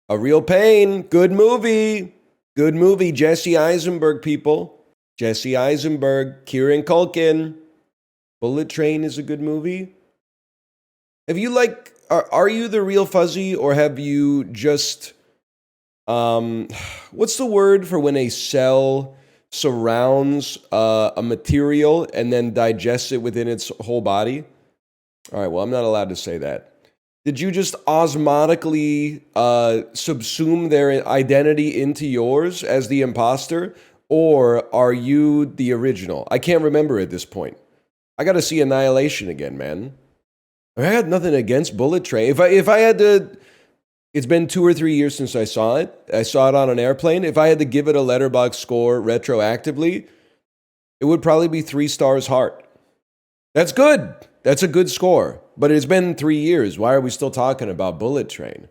A Real Pain. Good movie. Good movie. Jesse Eisenberg, people. Jesse Eisenberg. Kieran Culkin. Bullet Train is a good movie. Have you are you the real fuzzy, or have you just what's the word for when a cell surrounds a material and then digests it within its whole body? All right, well, I'm not allowed to say that. Did you just osmotically subsume their identity into yours as the imposter, or are you the original? I can't remember at this point. I got to see Annihilation again, man. I had nothing against Bullet Train. If I had to, it's been 2 or 3 years since I saw it. I saw it on an airplane. If I had to give it a Letterboxd score retroactively, it would probably be 3 stars heart. That's good. That's a good score. But it's been 3 years. Why are we still talking about Bullet Train?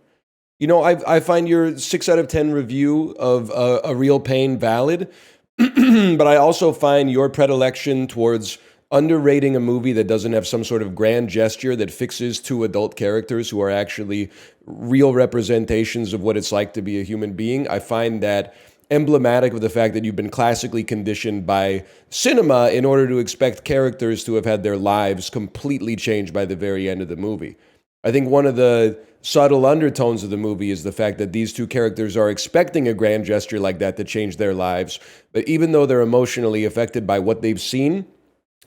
You know, I find your 6 out of 10 review of A Real Pain valid, but I also find your predilection towards underrating a movie that doesn't have some sort of grand gesture that fixes 2 adult characters who are actually real representations of what it's like to be a human being. I find that emblematic of the fact that you've been classically conditioned by cinema in order to expect characters to have had their lives completely changed by the very end of the movie. I think one of the subtle undertones of the movie is the fact that these 2 characters are expecting a grand gesture like that to change their lives, but even though they're emotionally affected by what they've seen,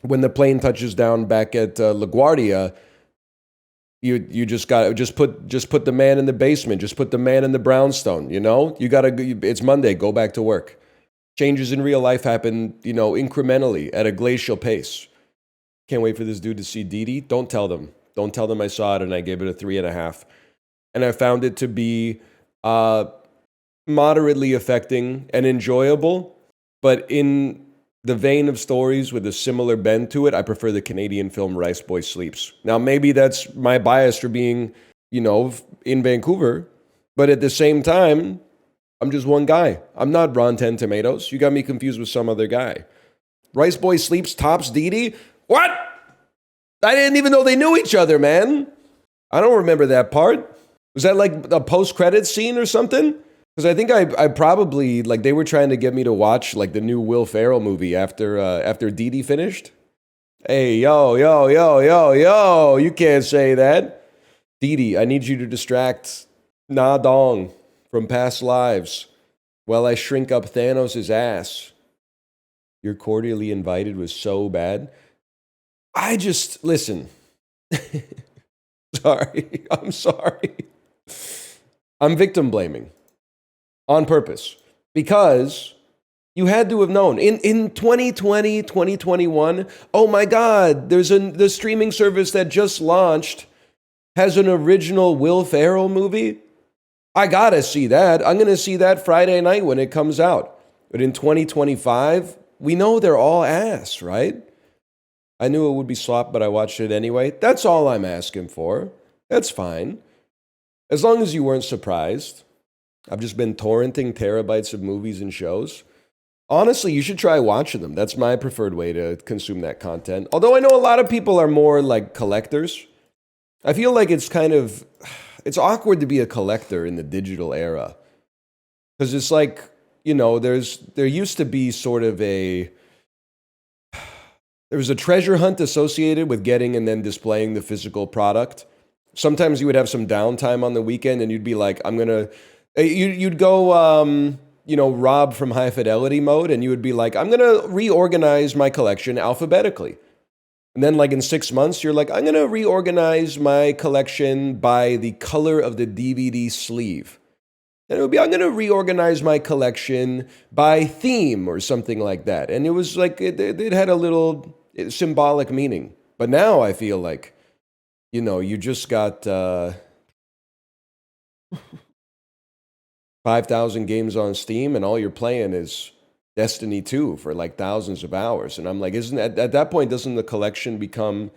when the plane touches down back at LaGuardia, you just put the man in the basement, just put the man in the brownstone. You know, it's Monday, go back to work. Changes in real life happen, incrementally at a glacial pace. Can't wait for this dude to see Dee Dee. Don't tell them I saw it and I gave it a 3.5, and I found it to be moderately affecting and enjoyable, but in the vein of stories with a similar bend to it, I prefer the Canadian film Rice Boy Sleeps. Now, maybe that's my bias for being, in Vancouver, but at the same time, I'm just one guy. I'm not Ron 10 Tomatoes. You got me confused with some other guy. Rice Boy Sleeps tops Dee Dee? What? I didn't even know they knew each other, man. I don't remember that part. Was that like a post-credits scene or something? Because I think I probably, they were trying to get me to watch, the new Will Ferrell movie after Dee Dee finished. Hey, yo, you can't say that. Dee Dee, I need you to distract Na Dong from past lives while I shrink up Thanos' ass. You're cordially invited was so bad. Listen. I'm sorry. I'm victim blaming. On purpose, because you had to have known. In 2020, 2021, oh my God, the streaming service that just launched has an original Will Ferrell movie. I gotta see that. I'm gonna see that Friday night when it comes out. But in 2025, we know they're all ass, right? I knew it would be slop, but I watched it anyway. That's all I'm asking for. That's fine. As long as you weren't surprised. I've just been torrenting terabytes of movies and shows. Honestly, you should try watching them. That's my preferred way to consume that content. Although I know a lot of people are more like collectors. I feel like it's awkward to be a collector in the digital era. Because it's like, there used to be sort of there was a treasure hunt associated with getting and then displaying the physical product. Sometimes you would have some downtime on the weekend and you'd be like, you'd go, Rob from High Fidelity mode, and you would be like, I'm going to reorganize my collection alphabetically. And then in 6 months, you're like, I'm going to reorganize my collection by the color of the DVD sleeve. And it would be, I'm going to reorganize my collection by theme or something like that. And it was like, it had a little symbolic meaning. But now I feel like, you just got 5,000 games on Steam and all you're playing is Destiny 2 for thousands of hours. And I'm like, at that point, doesn't the collection become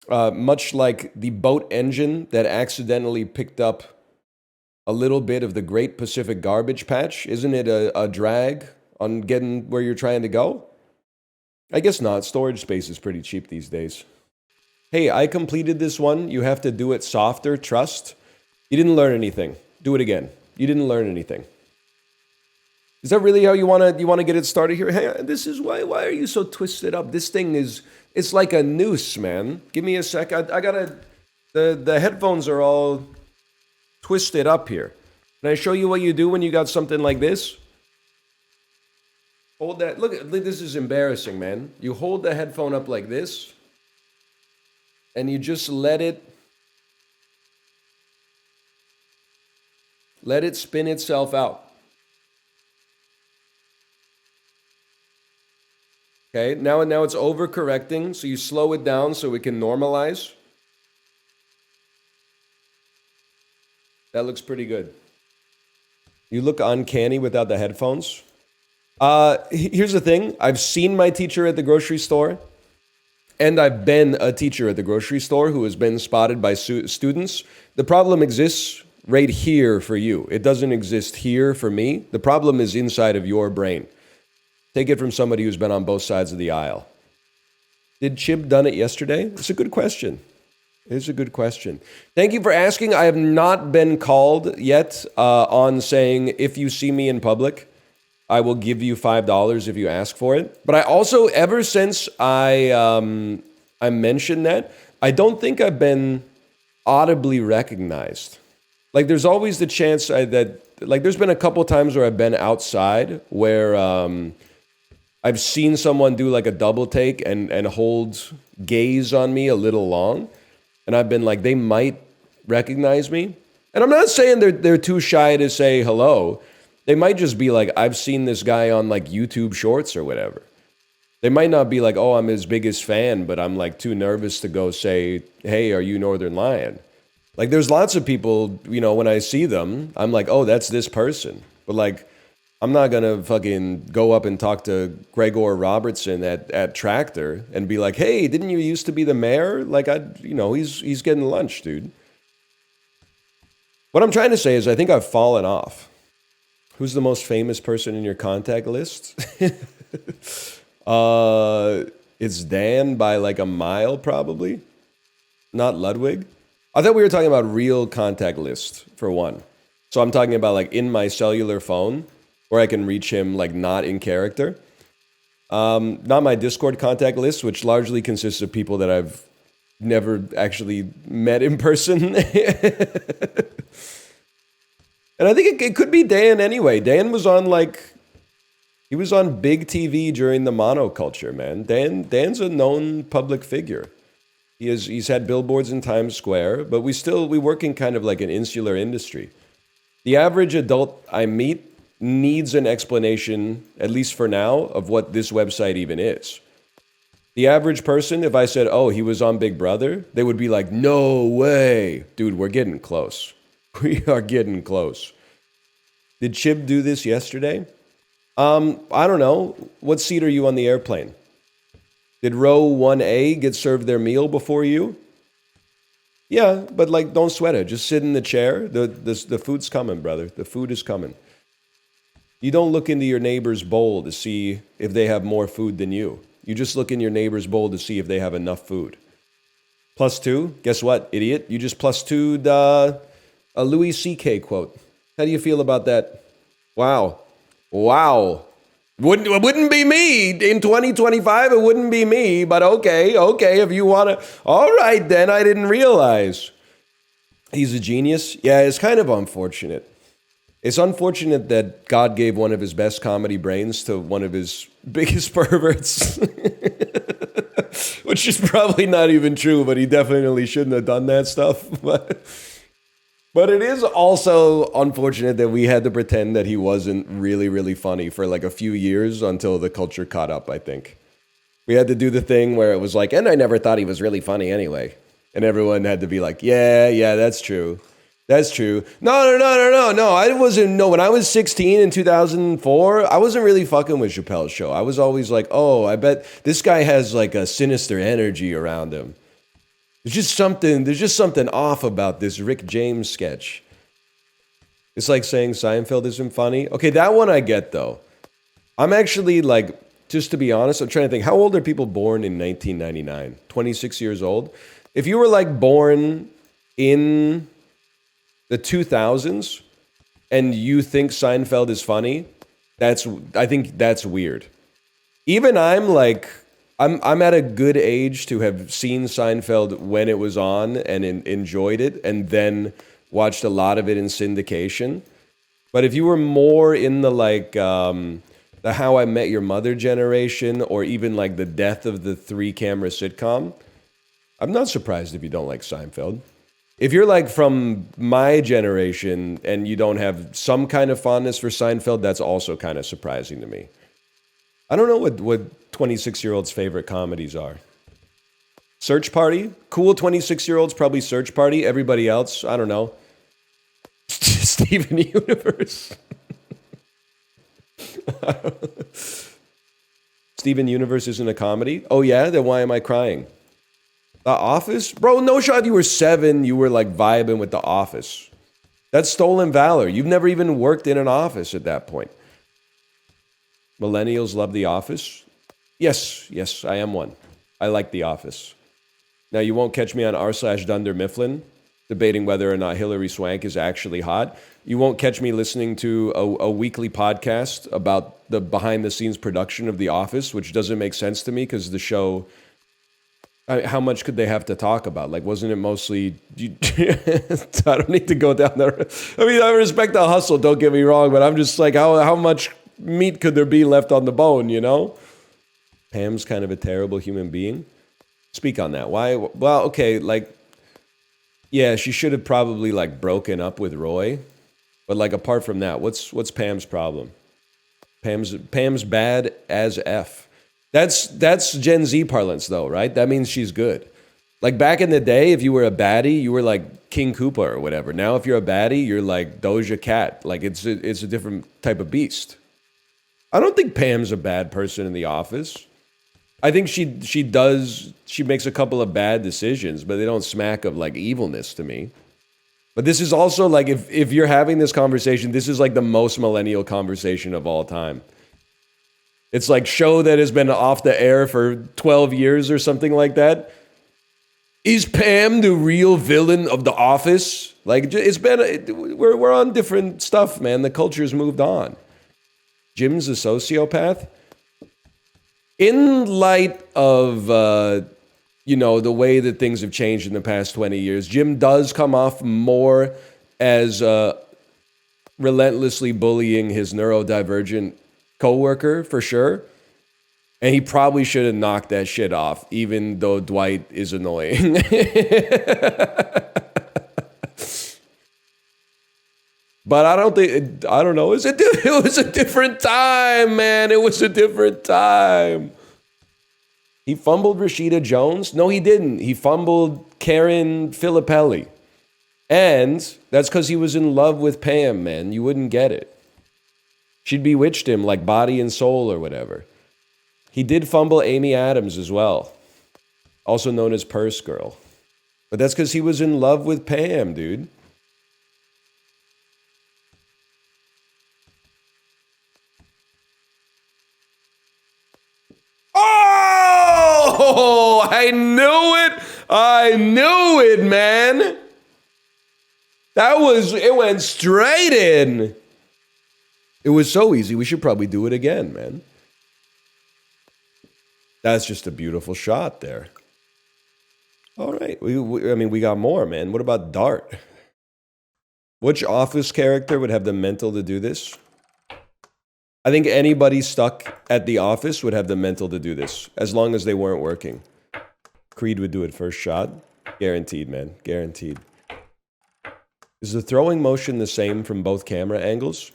much like the boat engine that accidentally picked up a little bit of the Great Pacific Garbage Patch? Isn't it a drag on getting where you're trying to go? I guess not. Storage space is pretty cheap these days. Hey, I completed this one. You have to do it softer. Trust. You didn't learn anything. Do it again. You didn't learn anything. Is that really how you want to get it started here? Hey, this is why are you so twisted up? This thing it's like a noose, man. Give me a sec. I gotta the headphones are all twisted up here. Can I show you what you do when you got something like this? Hold that. Look, this is embarrassing, man. You hold the headphone up like this, and you just let it spin itself out. Okay, now it's overcorrecting, so you slow it down so it can normalize. That looks pretty good. You look uncanny without the headphones. Here's the thing. I've seen my teacher at the grocery store, and I've been a teacher at the grocery store who has been spotted by students. The problem exists right here for you. It doesn't exist here for me. The problem is inside of your brain. Take it from somebody who's been on both sides of the aisle. Did Chib done it yesterday? It's a good question. It's a good question. Thank you for asking. I have not been called yet on saying, if you see me in public, I will give you $5 if you ask for it. But I also, ever since I mentioned that, I don't think I've been audibly recognized. Like, there's always the chance there's been a couple times where I've been outside where I've seen someone do like a double take and hold gaze on me a little long. And I've been like, they might recognize me. And I'm not saying they're too shy to say hello. They might just be like, I've seen this guy on like YouTube Shorts or whatever. They might not be like, oh, I'm his biggest fan, but I'm like too nervous to go say, hey, are you Northern Lion? Like, there's lots of people, when I see them, I'm like, oh, that's this person. But like, I'm not going to fucking go up and talk to Gregor Robertson at Tractor and be like, hey, didn't you used to be the mayor? Like, he's getting lunch, dude. What I'm trying to say is I think I've fallen off. Who's the most famous person in your contact list? It's Dan by like a mile, probably. Not Ludwig. I thought we were talking about real contact list, for one. So I'm talking about like in my cellular phone, where I can reach him like not in character. Not my Discord contact list, which largely consists of people that I've never actually met in person. And I think it could be Dan anyway. Dan was on he was on big TV during the monoculture, man. Dan's a known public figure. He's had billboards in Times Square, but we work in kind of like an insular industry. The average adult I meet needs an explanation, at least for now, of what this website even is. The average person, if I said, oh, he was on Big Brother, they would be like, no way. Dude, we're getting close. We are getting close. Did Chib do this yesterday? I don't know. What seat are you on the airplane? Did row 1A get served their meal before you? Yeah, but like, don't sweat it. Just sit in the chair. The food's coming, brother. The food is coming. You don't look into your neighbor's bowl to see if they have more food than you. You just look in your neighbor's bowl to see if they have enough food. +2, guess what, idiot? You just +2'd a Louis C.K. quote. How do you feel about that? Wow. Wouldn't be me. In 2025, it wouldn't be me, but okay, if you want to. All right, then, I didn't realize. He's a genius? Yeah, it's kind of unfortunate. It's unfortunate that God gave one of his best comedy brains to one of his biggest perverts. Which is probably not even true, but he definitely shouldn't have done that stuff. But it is also unfortunate that we had to pretend that he wasn't really, really funny for like a few years until the culture caught up, I think. We had to do the thing where it was like, and I never thought he was really funny anyway. And everyone had to be like, yeah, that's true. That's true. No. I wasn't, no, when I was 16 in 2004, I wasn't really fucking with Chappelle's show. I was always like, oh, I bet this guy has like a sinister energy around him. There's just something off about this Rick James sketch. It's like saying Seinfeld isn't funny. Okay, that one I get though. I'm actually like, just to be honest, I'm trying to think, how old are people born in 1999? 26 years old? If you were like born in the 2000s, and you think Seinfeld is funny, I think that's weird. Even I'm at a good age to have seen Seinfeld when it was on and enjoyed it, and then watched a lot of it in syndication. But if you were more in the the How I Met Your Mother generation, or even like the death of the 3-camera sitcom, I'm not surprised if you don't like Seinfeld. If you're like from my generation and you don't have some kind of fondness for Seinfeld, that's also kind of surprising to me. I don't know what 26-year-olds' favorite comedies are. Search Party? Cool 26-year-olds, probably Search Party. Everybody else, I don't know. Steven Universe. Steven Universe isn't a comedy? Oh yeah? Then why am I crying? The Office? Bro, no shot you were 7, you were like vibing with The Office. That's stolen valor. You've never even worked in an office at that point. Millennials love The Office? Yes, I am one. I like The Office. Now, you won't catch me on r/Dunder Mifflin debating whether or not Hillary Swank is actually hot. You won't catch me listening to a weekly podcast about the behind-the-scenes production of The Office, which doesn't make sense to me because the show... how much could they have to talk about? Like, wasn't it mostly... I don't need to go down there. I mean, I respect the hustle, don't get me wrong, but I'm just like, how much meat could there be left on the bone, you know? Pam's kind of a terrible human being. Speak on that. Why? Well, okay, like... Yeah, she should have probably, like, broken up with Roy. But, like, apart from that, what's Pam's problem? Pam's bad as F. That's Gen Z parlance, though, right? That means she's good. Like, back in the day, if you were a baddie, you were like King Koopa or whatever. Now, if you're a baddie, you're like Doja Cat. Like, it's a different type of beast. I don't think Pam's a bad person in The Office. I think she makes a couple of bad decisions, but they don't smack of, like, evilness to me. But this is also, like, if you're having this conversation, this is, like, the most millennial conversation of all time. It's like show that has been off the air for 12 years or something like that. Is Pam the real villain of The Office? Like, we're on different stuff, man. The culture's moved on. Jim's a sociopath. In light of, the way that things have changed in the past 20 years, Jim does come off more as relentlessly bullying his neurodivergent coworker, for sure. And he probably should have knocked that shit off, even though Dwight is annoying. But I don't know. It was a different time, man. It was a different time. He fumbled Rashida Jones? No, he didn't. He fumbled Karen Filippelli. And that's because he was in love with Pam, man. You wouldn't get it. She'd bewitched him like body and soul or whatever. He did fumble Amy Adams as well, also known as Purse Girl. But that's because he was in love with Pam, dude. Oh, I knew it, man. It went straight in. It was so easy. We should probably do it again, man. That's just a beautiful shot there. All right. We got more, man. What about Dart? Which Office character would have the mental to do this? I think anybody stuck at the office would have the mental to do this, as long as they weren't working. Creed would do it first shot. Guaranteed, man. Guaranteed. Is the throwing motion the same from both camera angles?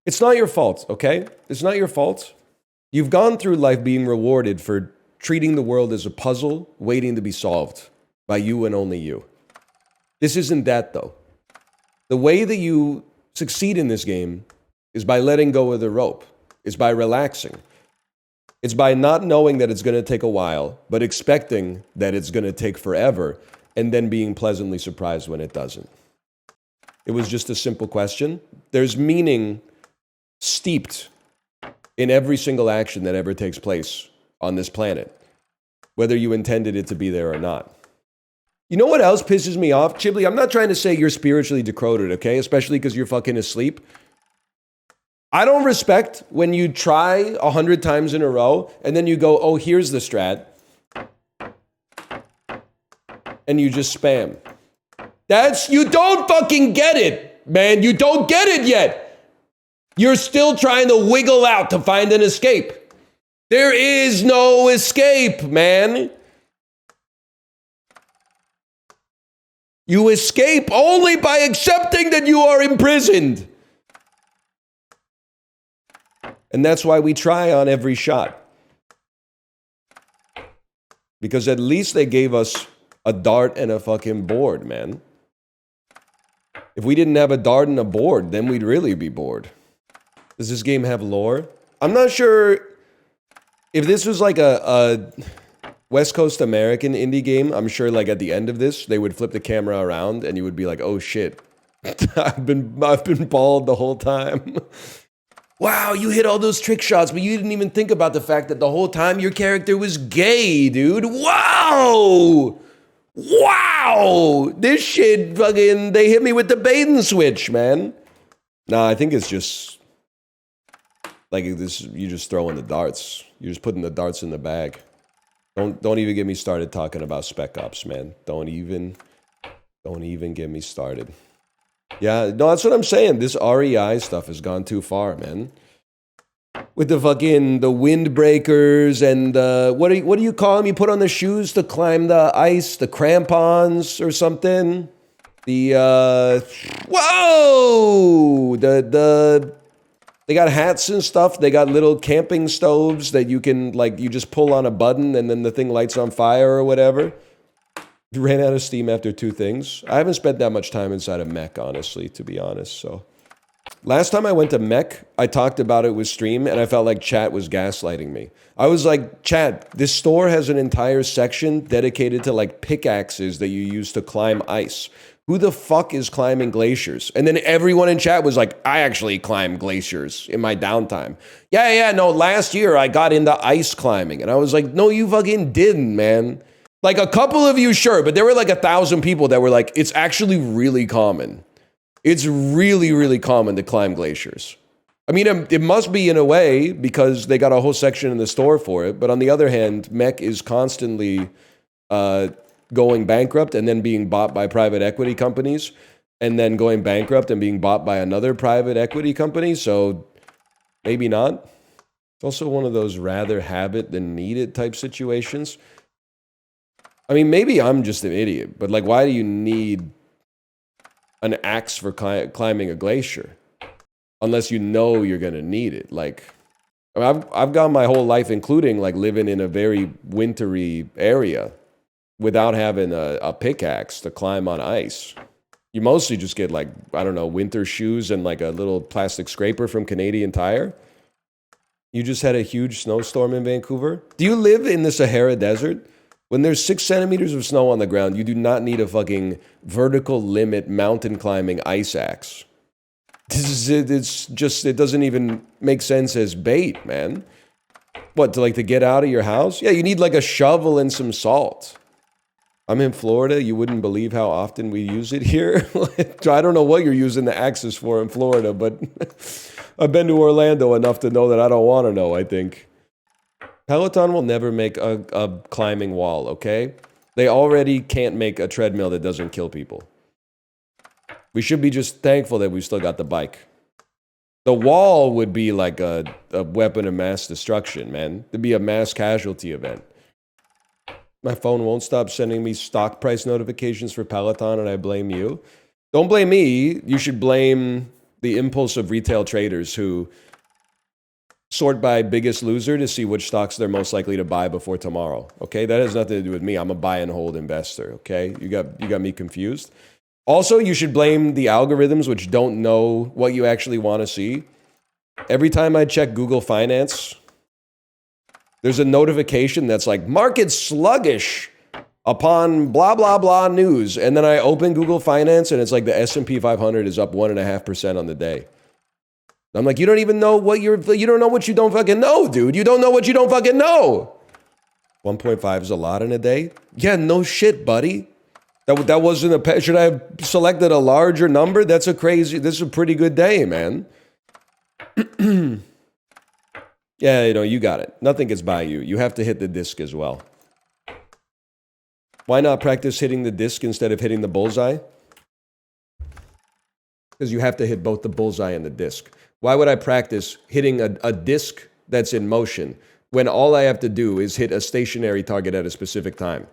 It's not your fault, okay? It's not your fault. You've gone through life being rewarded for treating the world as a puzzle waiting to be solved by you and only you. This isn't that, though. The way that you succeed in this game is by letting go of the rope. It's by relaxing. It's by not knowing that it's going to take a while, but expecting that it's going to take forever, and then being pleasantly surprised when it doesn't. It was just a simple question. There's meaning steeped in every single action that ever takes place on this planet, whether you intended it to be there or not. You know what else pisses me off? Chibli, I'm not trying to say you're spiritually decoded, okay? Especially because you're fucking asleep. I don't respect when you try 100 times in a row and then you go, oh, here's the strat. And you just spam. You don't fucking get it, man. You don't get it yet. You're still trying to wiggle out to find an escape. There is no escape, man. You escape only by accepting that you are imprisoned. And that's why we try on every shot. Because at least they gave us a dart and a fucking board, man. If we didn't have a dart and a board, then we'd really be bored. Does this game have lore? I'm not sure if this was like a West Coast American indie game. I'm sure like at the end of this, they would flip the camera around and you would be like, oh shit. I've been bald the whole time. Wow, you hit all those trick shots, but you didn't even think about the fact that the whole time your character was gay, dude. Wow! Wow! This shit fucking, they hit me with the bait and switch, man. Nah, I think it's just, like this, you just throwing the darts. You're just putting the darts in the bag. Don't even get me started talking about Spec Ops, man. Don't even get me started. Yeah, no, that's what I'm saying. This REI stuff has gone too far, man. With the fucking, the windbreakers and what do you call them? You put on the shoes to climb the ice, the crampons or something. The, whoa! They got hats and stuff. They got little camping stoves that you can, like, you just pull on a button and then the thing lights on fire or whatever. Ran out of steam after 2 things. I haven't spent that much time inside of Mech, honestly, to be honest, so. Last time I went to Mech, I talked about it with stream, and I felt like chat was gaslighting me. I was like, chat, this store has an entire section dedicated to, like, pickaxes that you use to climb ice. Who the fuck is climbing glaciers? And then everyone in chat was like, I actually climb glaciers in my downtime. Yeah, no, last year I got into ice climbing. And I was like, no, you fucking didn't, man. Like a couple of you, sure, but there were like 1,000 people that were like, it's actually really common. It's really, really common to climb glaciers. I mean, it must be in a way because they got a whole section in the store for it. But on the other hand, Mech is constantly going bankrupt and then being bought by private equity companies and then going bankrupt and being bought by another private equity company. So maybe not. It's also one of those rather have it than need it type situations. I mean, maybe I'm just an idiot, but like, why do you need an axe for climbing a glacier? Unless you know you're going to need it. Like, I mean, I've gone my whole life, including like living in a very wintry area without having a pickaxe to climb on ice. You mostly just get like, I don't know, winter shoes and like a little plastic scraper from Canadian Tire. You just had a huge snowstorm in Vancouver. Do you live in the Sahara Desert? When there's 6 centimeters of snow on the ground, you do not need a fucking vertical limit mountain climbing ice axe. It's just, it doesn't even make sense as bait, man. What, to get out of your house? Yeah, you need like a shovel and some salt. I'm in Florida. You wouldn't believe how often we use it here. I don't know what you're using the axes for in Florida, but I've been to Orlando enough to know that I don't want to know, I think. Peloton will never make a climbing wall, okay? They already can't make a treadmill that doesn't kill people. We should be just thankful that we've still got the bike. The wall would be like a weapon of mass destruction, man. It'd be a mass casualty event. My phone won't stop sending me stock price notifications for Peloton, and I blame you. Don't blame me. You should blame the impulse of retail traders who sort by biggest loser to see which stocks they're most likely to buy before tomorrow. Okay, that has nothing to do with me. I'm a buy and hold investor. Okay, you got me confused. Also, you should blame the algorithms which don't know what you actually want to see. Every time I check Google Finance, there's a notification that's like market sluggish upon blah blah blah news, and then I open Google Finance and it's like the S&P 500 is up 1.5% on the day. I'm like, you don't even know what you don't know what you don't fucking know, dude. You don't know what you don't fucking know. 1.5 is a lot in a day? Yeah, no shit, buddy. That wasn't a... Should I have selected a larger number? This is a pretty good day, man. Yeah, you got it. Nothing gets by you. You have to hit the disc as well. Why not practice hitting the disc instead of hitting the bullseye? Because you have to hit both the bullseye and the disc. Why would I practice hitting a disc that's in motion when all I have to do is hit a stationary target at a specific time?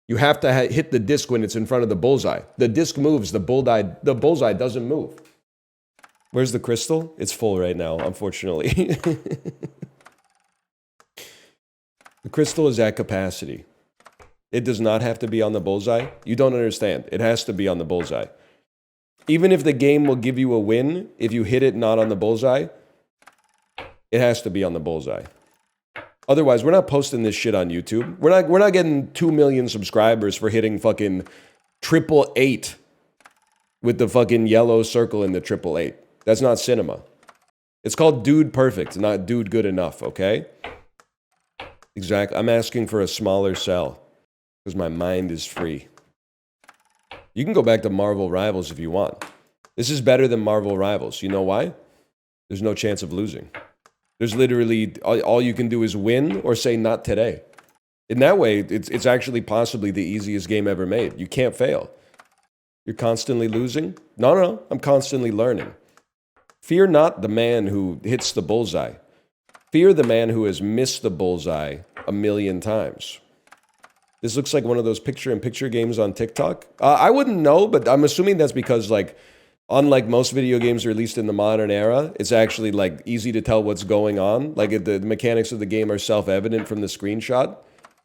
You have to hit the disc when it's in front of the bullseye. The disc moves, the bullseye doesn't move. Where's the crystal? It's full right now, unfortunately. The crystal is at capacity. It does not have to be on the bullseye. You don't understand. It has to be on the bullseye. Even if the game will give you a win, if you hit it not on the bullseye, it has to be on the bullseye. Otherwise, we're not posting this shit on YouTube. We're not getting 2 million subscribers for hitting fucking 888 with the fucking yellow circle in the 888. That's not cinema. It's called Dude Perfect, not Dude Good Enough, okay? Exactly. I'm asking for a smaller cell because my mind is free. You can go back to Marvel Rivals if you want. This is better than Marvel Rivals. You know why? There's no chance of losing. There's literally, all you can do is win or say not today. In that way, it's actually possibly the easiest game ever made. You can't fail. You're constantly losing? No, I'm constantly learning. Fear not the man who hits the bullseye. Fear the man who has missed the bullseye 1,000,000 times. This looks like one of those picture-in-picture games on TikTok. I wouldn't know, but I'm assuming that's because, like, unlike most video games released in the modern era, it's actually, like, easy to tell what's going on. Like, the mechanics of the game are self-evident from the screenshot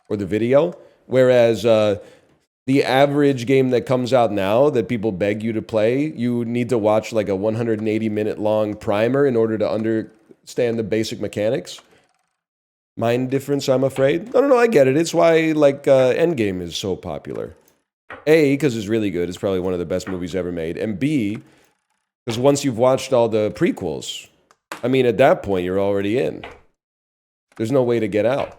or the video. Whereas the average game that comes out now that people beg you to play, you need to watch, like, a 180-minute-long primer in order to understand the basic mechanics. Mind difference, I'm afraid. No, I get it. It's why, like, Endgame is so popular. A, because it's really good. It's probably one of the best movies ever made. And B, because once you've watched all the prequels, I mean, at that point, you're already in. There's no way to get out.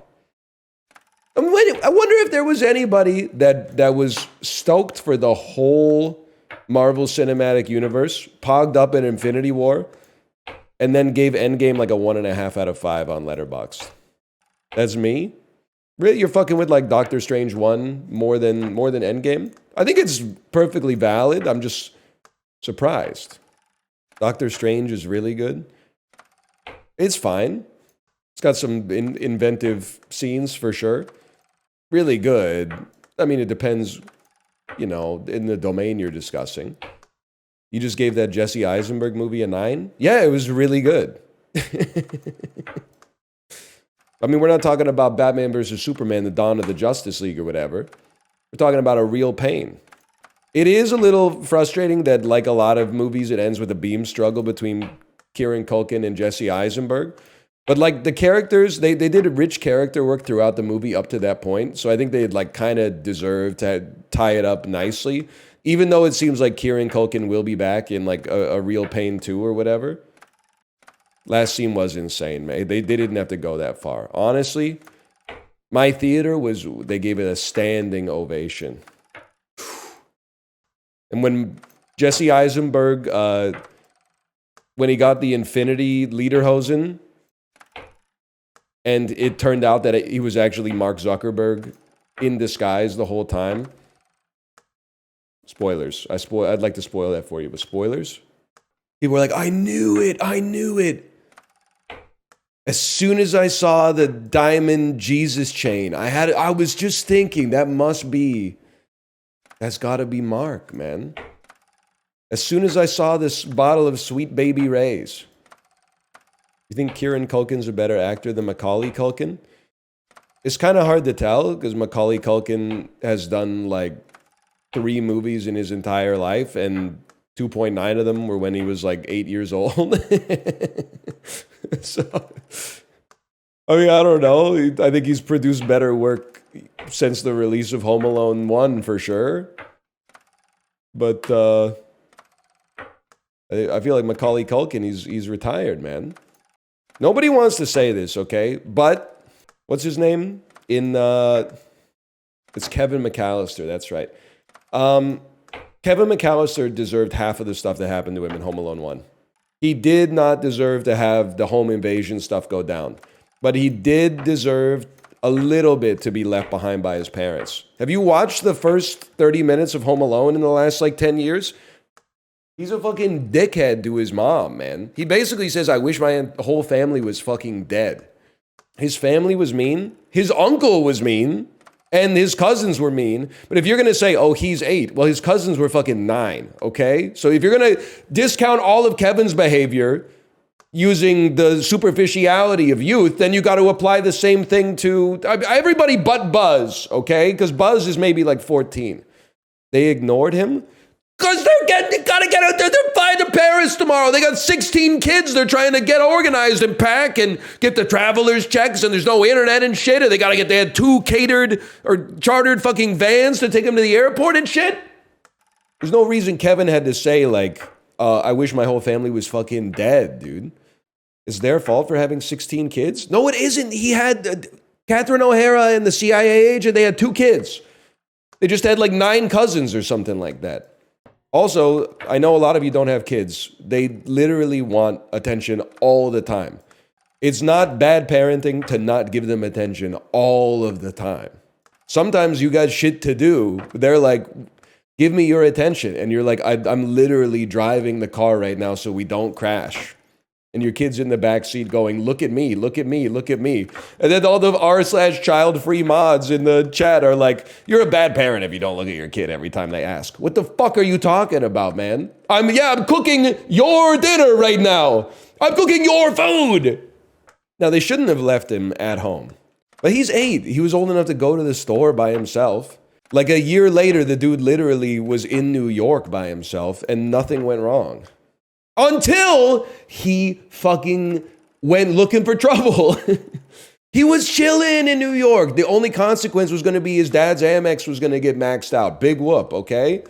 I wonder if there was anybody that was stoked for the whole Marvel Cinematic Universe, pogged up in Infinity War, and then gave Endgame like a 1.5 out of 5 on Letterboxd. That's me? Really? You're fucking with like Doctor Strange 1 more than Endgame? I think it's perfectly valid. I'm just surprised. Doctor Strange is really good. It's fine. It's got some inventive scenes for sure. Really good. I mean, it depends, in the domain you're discussing. You just gave that Jesse Eisenberg movie a 9? Yeah, it was really good. I mean, we're not talking about Batman versus Superman, the Dawn of the Justice League or whatever. We're talking about a real pain. It is a little frustrating that, like a lot of movies, it ends with a beam struggle between Kieran Culkin and Jesse Eisenberg. But, like, the characters, they did a rich character work throughout the movie up to that point. So I think they'd, like, kind of deserve to tie it up nicely. Even though it seems like Kieran Culkin will be back in, like, a real pain 2 or whatever. Last scene was insane, man. They didn't have to go that far. Honestly, my theater they gave it a standing ovation. And when Jesse Eisenberg, when he got the Infinity Lederhosen, and it turned out that he was actually Mark Zuckerberg in disguise the whole time. Spoilers. I'd like to spoil that for you, but spoilers? People were like, I knew it. As soon as I saw the diamond Jesus chain, I was just thinking that's gotta be Mark, man. As soon as I saw this bottle of Sweet Baby Ray's. You think Kieran Culkin's a better actor than Macaulay Culkin? It's kind of hard to tell because Macaulay Culkin has done like 3 movies in his entire life and 2.9 of them were when he was like 8 years old. So, I mean, I don't know. I think he's produced better work since the release of Home Alone 1 for sure. But I feel like Macaulay Culkin, he's retired, man. Nobody wants to say this, okay? But what's his name in It's Kevin McAllister, that's right. Kevin McAllister deserved half of the stuff that happened to him in Home Alone 1. He did not deserve to have the home invasion stuff go down. But he did deserve a little bit to be left behind by his parents. Have you watched the first 30 minutes of Home Alone in the last, like, 10 years? He's a fucking dickhead to his mom, man. He basically says, I wish my whole family was fucking dead. His family was mean. His uncle was mean. And his cousins were mean. But if you're going to say, oh, he's 8, well, his cousins were fucking 9, okay? So if you're going to discount all of Kevin's behavior using the superficiality of youth, then you got to apply the same thing to everybody but Buzz, okay? Because Buzz is maybe like 14. They ignored him because they got to get out there. They're flying to Paris tomorrow. They got 16 kids. They're trying to get organized and pack and get the traveler's checks, and there's no internet and shit. And they had 2 catered or chartered fucking vans to take them to the airport and shit. There's no reason Kevin had to say, like, I wish my whole family was fucking dead, dude. It's their fault for having 16 kids? No, it isn't. He had Catherine O'Hara and the CIA agent. They had 2 kids. They just had like 9 cousins or something like that. Also, I know a lot of you don't have kids. They literally want attention all the time. It's not bad parenting to not give them attention all of the time. Sometimes you got shit to do. They're like, give me your attention. And you're like, I'm literally driving the car right now so we don't crash. And your kid's in the back seat going, look at me, look at me, look at me. And then all the r/child-free mods in the chat are like, you're a bad parent if you don't look at your kid every time they ask. What the fuck are you talking about, man? I'm cooking your dinner right now. I'm cooking your food. Now, they shouldn't have left him at home. But he's 8. He was old enough to go to the store by himself. Like a year later, the dude literally was in New York by himself and nothing went wrong. Until he fucking went looking for trouble. He was chilling in New York. The only consequence was going to be his dad's Amex was going to get maxed out. Big whoop, okay?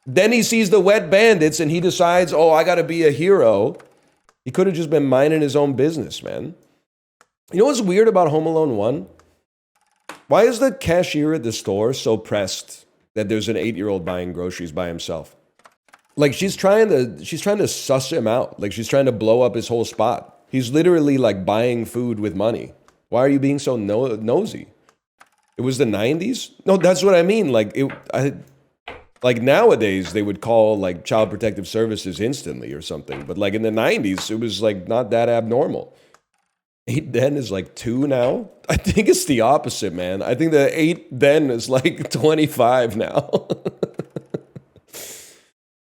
Then he sees the wet bandits and he decides, oh, I got to be a hero. He could have just been minding his own business, man. You know what's weird about Home Alone 1? Why is the cashier at the store so pressed that there's an 8-year-old buying groceries by himself? Like, she's trying to suss him out. Like, she's trying to blow up his whole spot. He's literally, like, buying food with money. Why are you being so nosy? It was the 90s? No, that's what I mean. Like, like, nowadays, they would call, like, Child Protective Services instantly or something. But, like, in the 90s, it was, like, not that abnormal. 8 then is, like, 2 now? I think it's the opposite, man. I think the 8 then is, like, 25 now.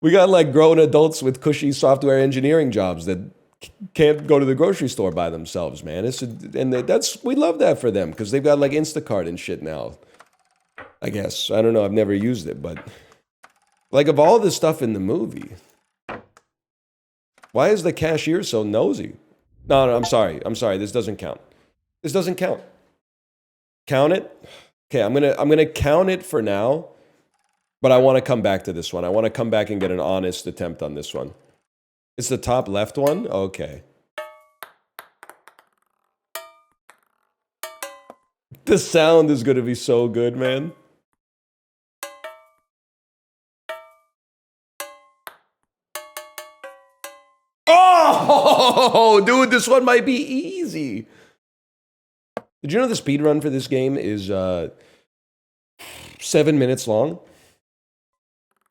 We got like grown adults with cushy software engineering jobs that can't go to the grocery store by themselves, man. We love that for them because they've got like Instacart and shit now. I guess. I don't know. I've never used it, but like of all the stuff in the movie, why is the cashier so nosy? No, I'm sorry. This doesn't count. This doesn't count. Count it. Okay, I'm gonna count it for now. But I want to come back to this one. I want to come back and get an honest attempt on this one. It's the top left one? Okay. The sound is going to be so good, man. Oh, dude, this one might be easy. Did you know the speedrun for this game is 7 minutes long?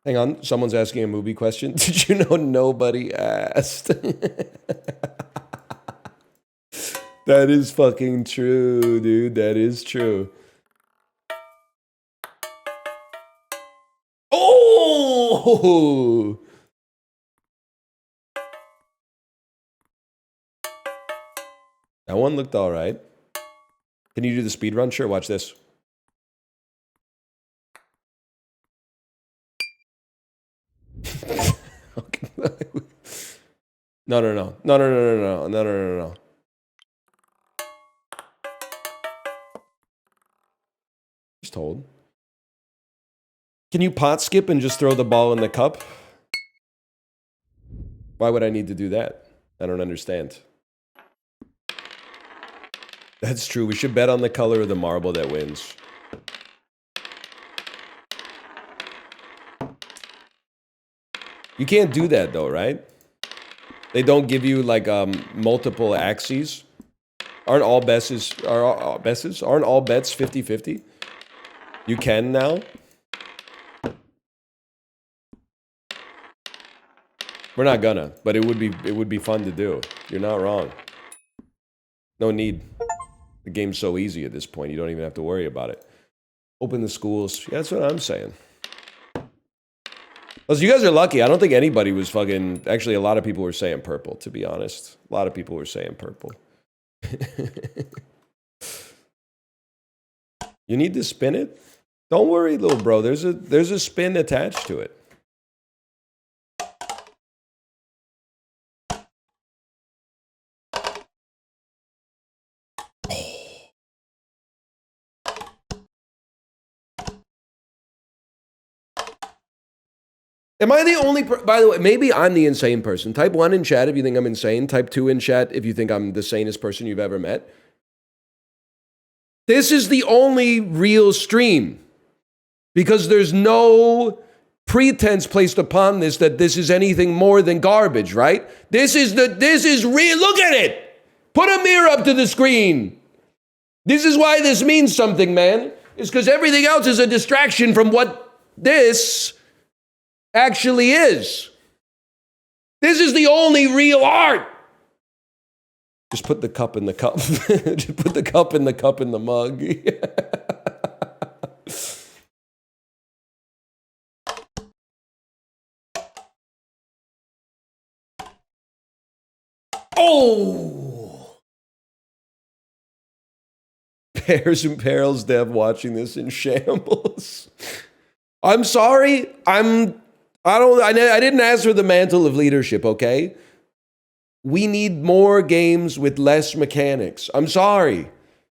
Hang on, someone's asking a movie question. Did you know nobody asked? That is fucking true, dude. That is true. Oh! That one looked all right. Can you do the speed run? Sure, watch this. No. Just hold. Can you pot skip and just throw the ball in the cup? Why would I need to do that? I don't understand. That's true. We should bet on the color of the marble that wins. You can't do that though, right? They don't give you like multiple axes. Aren't all bets 50-50? You can now? We're not gonna, but it would be fun to do. You're not wrong. No need. The game's so easy at this point, you don't even have to worry about it. Open the schools. Yeah, that's what I'm saying. Well, you guys are lucky. I don't think anybody was fucking... Actually, a lot of people were saying purple, to be honest. A lot of people were saying purple. You need to spin it? Don't worry, little bro. There's a spin attached to it. Am I the only... By the way, maybe I'm the insane person. Type 1 in chat if you think I'm insane. Type 2 in chat if you think I'm the sanest person you've ever met. This is the only real stream. Because there's no pretense placed upon this that this is anything more than garbage, right? This is real. Look at it. Put a mirror up to the screen. This is why this means something, man. It's because everything else is a distraction from what this actually is. This is the only real art. Just put the cup in the cup. Just put the cup in the mug. Oh! Bears and Perils dev watching this in shambles. I'm sorry. I didn't ask for the mantle of leadership, okay? We need more games with less mechanics. I'm sorry.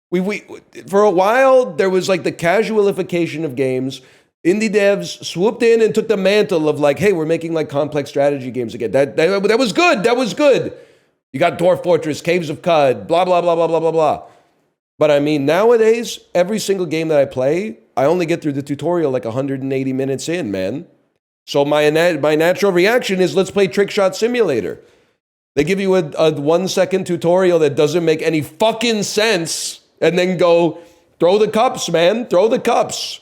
We for a while, there was like the casualification of games. Indie devs swooped in and took the mantle of like, hey, we're making like complex strategy games again. That was good. That was good. You got Dwarf Fortress, Caves of Cud, blah, blah, blah, blah, blah, blah, blah. But I mean, nowadays, every single game that I play, I only get through the tutorial like 180 minutes in, man. So my natural reaction is, let's play Trick Shot Simulator. They give you a 1-second tutorial that doesn't make any fucking sense, and then go, throw the cups, man. Throw the cups.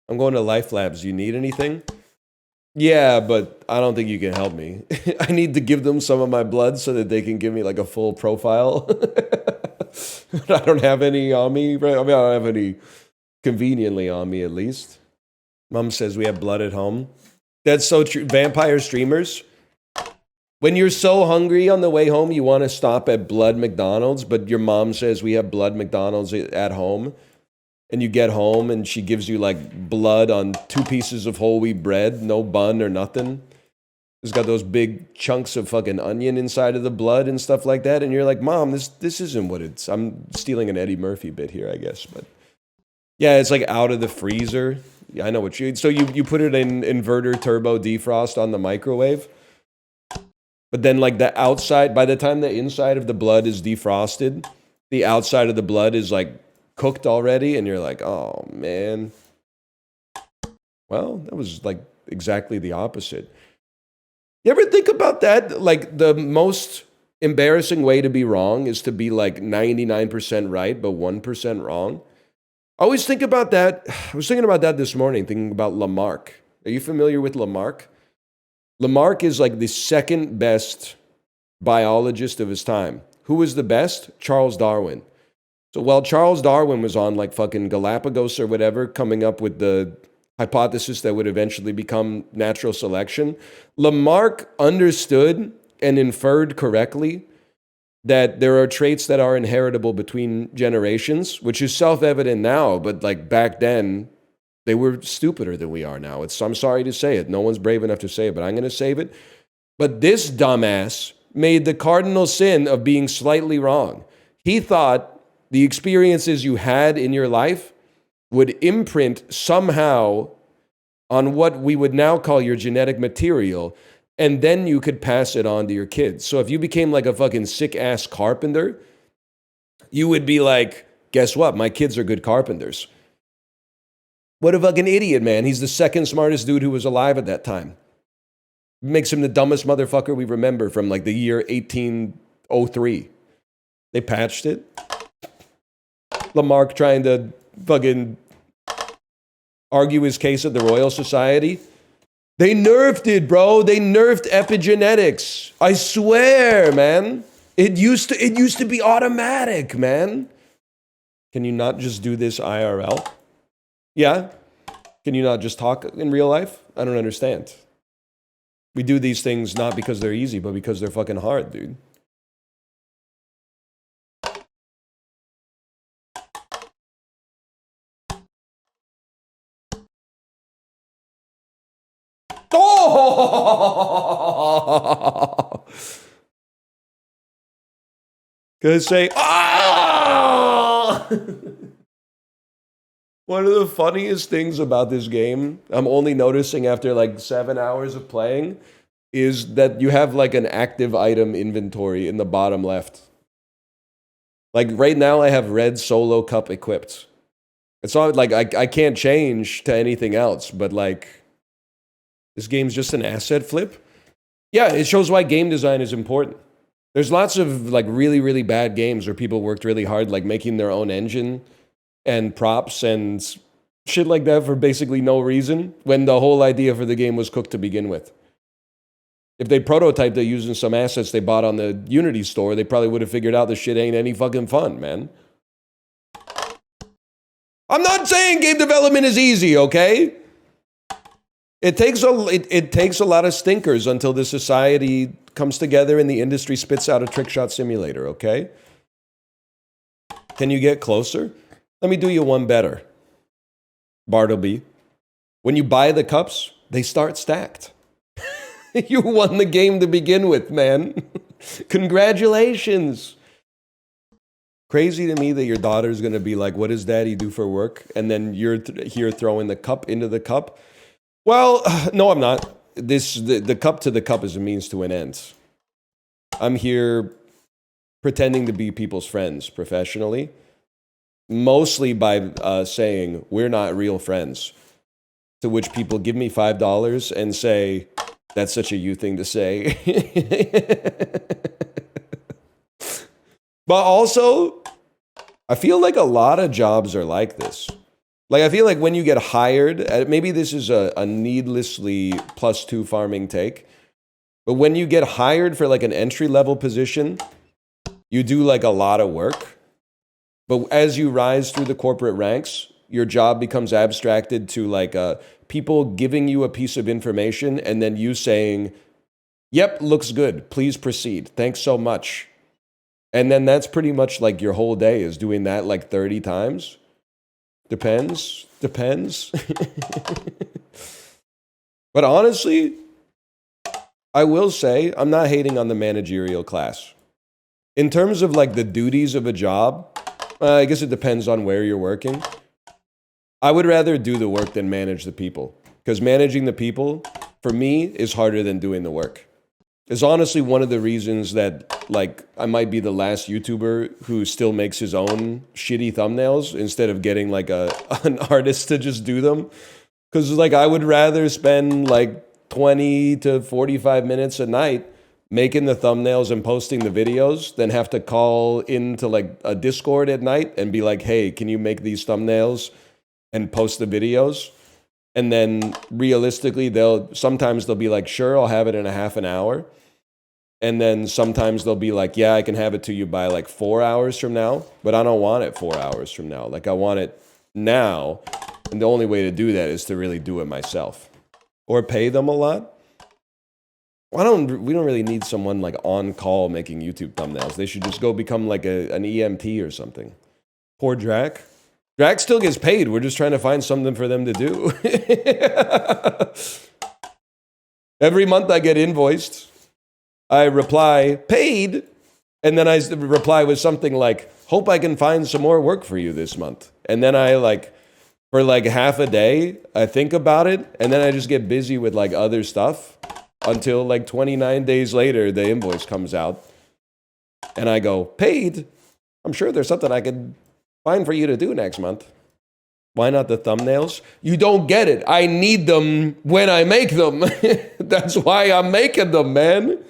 I'm going to Life Labs. You need anything? Yeah, but I don't think you can help me. I need to give them some of my blood so that they can give me like a full profile. I don't have any on me. Right? I mean, I don't have any conveniently on me, at least. Mom says we have blood at home. That's so true. Vampire streamers. When you're so hungry on the way home, you want to stop at Blood McDonald's, but your mom says we have Blood McDonald's at home. And you get home and she gives you like blood on 2 pieces of whole wheat bread, no bun or nothing. It's got those big chunks of fucking onion inside of the blood and stuff like that. And you're like, Mom, this isn't what it's... I'm stealing an Eddie Murphy bit here, I guess. But yeah, it's like out of the freezer. Yeah, I know what you... So you put it in inverter turbo defrost on the microwave. But then like the outside, by the time the inside of the blood is defrosted, the outside of the blood is like cooked already. And you're like, oh man. Well, that was like exactly the opposite. You ever think about that? Like the most embarrassing way to be wrong is to be like 99% right, but 1% wrong. I always think about that. I was thinking about that this morning, thinking about Lamarck. Are you familiar with Lamarck? Lamarck is like the second best biologist of his time. Who was the best? Charles Darwin. So while Charles Darwin was on like fucking Galapagos or whatever, coming up with the hypothesis that would eventually become natural selection, Lamarck understood and inferred correctly that there are traits that are inheritable between generations, which is self-evident now, but like back then, they were stupider than we are now. I'm sorry to say it. No one's brave enough to say it, but I'm going to save it. But this dumbass made the cardinal sin of being slightly wrong. He thought the experiences you had in your life would imprint somehow on what we would now call your genetic material, and then you could pass it on to your kids. So if you became like a fucking sick-ass carpenter, you would be like, guess what? My kids are good carpenters. What a fucking idiot, man. He's the second smartest dude who was alive at that time. Makes him the dumbest motherfucker we remember from like the year 1803. They patched it. Lamarck trying to fucking argue his case at the Royal Society. They nerfed it, bro. They nerfed epigenetics. I swear, man. It used to be automatic, man. Can you not just do this IRL? Yeah. Can you not just talk in real life? I don't understand. We do these things not because they're easy, but because they're fucking hard, dude. Oh! Gonna say, ah! One of the funniest things about this game, I'm only noticing after like 7 hours of playing, is that you have like an active item inventory in the bottom left. Like right now I have red solo cup equipped. It's not like I can't change to anything else, but like this game's just an asset flip. Yeah, it shows why game design is important. There's lots of like really, really bad games where people worked really hard, like making their own engine and props and shit like that for basically no reason, when the whole idea for the game was cooked to begin with. If they prototyped it using some assets they bought on the Unity store, they probably would have figured out this shit ain't any fucking fun, man. I'm not saying game development is easy, okay? It takes a lot of stinkers until the society comes together and the industry spits out a trick shot simulator, okay? Can you get closer? Let me do you one better. Bartleby. When you buy the cups, they start stacked. You won the game to begin with, man. Congratulations. Crazy to me that your daughter's going to be like, what does daddy do for work? And then you're here throwing the cup into the cup. Well, no, I'm not. The cup to the cup is a means to an end. I'm here pretending to be people's friends professionally. Mostly by saying, we're not real friends. To which people give me $5 and say, that's such a you thing to say. But also, I feel like a lot of jobs are like this. Like, I feel like when you get hired, maybe this is a needlessly +2 farming take, but when you get hired for like an entry-level position, you do like a lot of work. But as you rise through the corporate ranks, your job becomes abstracted to like people giving you a piece of information and then you saying, yep, looks good. Please proceed. Thanks so much. And then that's pretty much like your whole day is doing that like 30 times. Depends. But honestly, I will say I'm not hating on the managerial class. In terms of like the duties of a job, I guess it depends on where you're working. I would rather do the work than manage the people. Because managing the people, for me, is harder than doing the work. It's honestly one of the reasons that, like, I might be the last YouTuber who still makes his own shitty thumbnails instead of getting, like, an artist to just do them. Because, like, I would rather spend, like, 20 to 45 minutes a night making the thumbnails and posting the videos than have to call into like a Discord at night and be like, hey, can you make these thumbnails and post the videos? And then realistically, sometimes they'll be like, sure, I'll have it in a half an hour. And then sometimes they'll be like, yeah, I can have it to you by like 4 hours from now, but I don't want it 4 hours from now. Like I want it now. And the only way to do that is to really do it myself or pay them a lot. We don't really need someone like on call making YouTube thumbnails. They should just go become like an EMT or something. Poor Drac. Drac still gets paid. We're just trying to find something for them to do. Every month I get invoiced. I reply, paid. And then I reply with something like, hope I can find some more work for you this month. And then I like, for like half a day, I think about it. And then I just get busy with like other stuff. Until like 29 days later, the invoice comes out. And I go, paid? I'm sure there's something I could find for you to do next month. Why not the thumbnails? You don't get it. I need them when I make them. That's why I'm making them, man.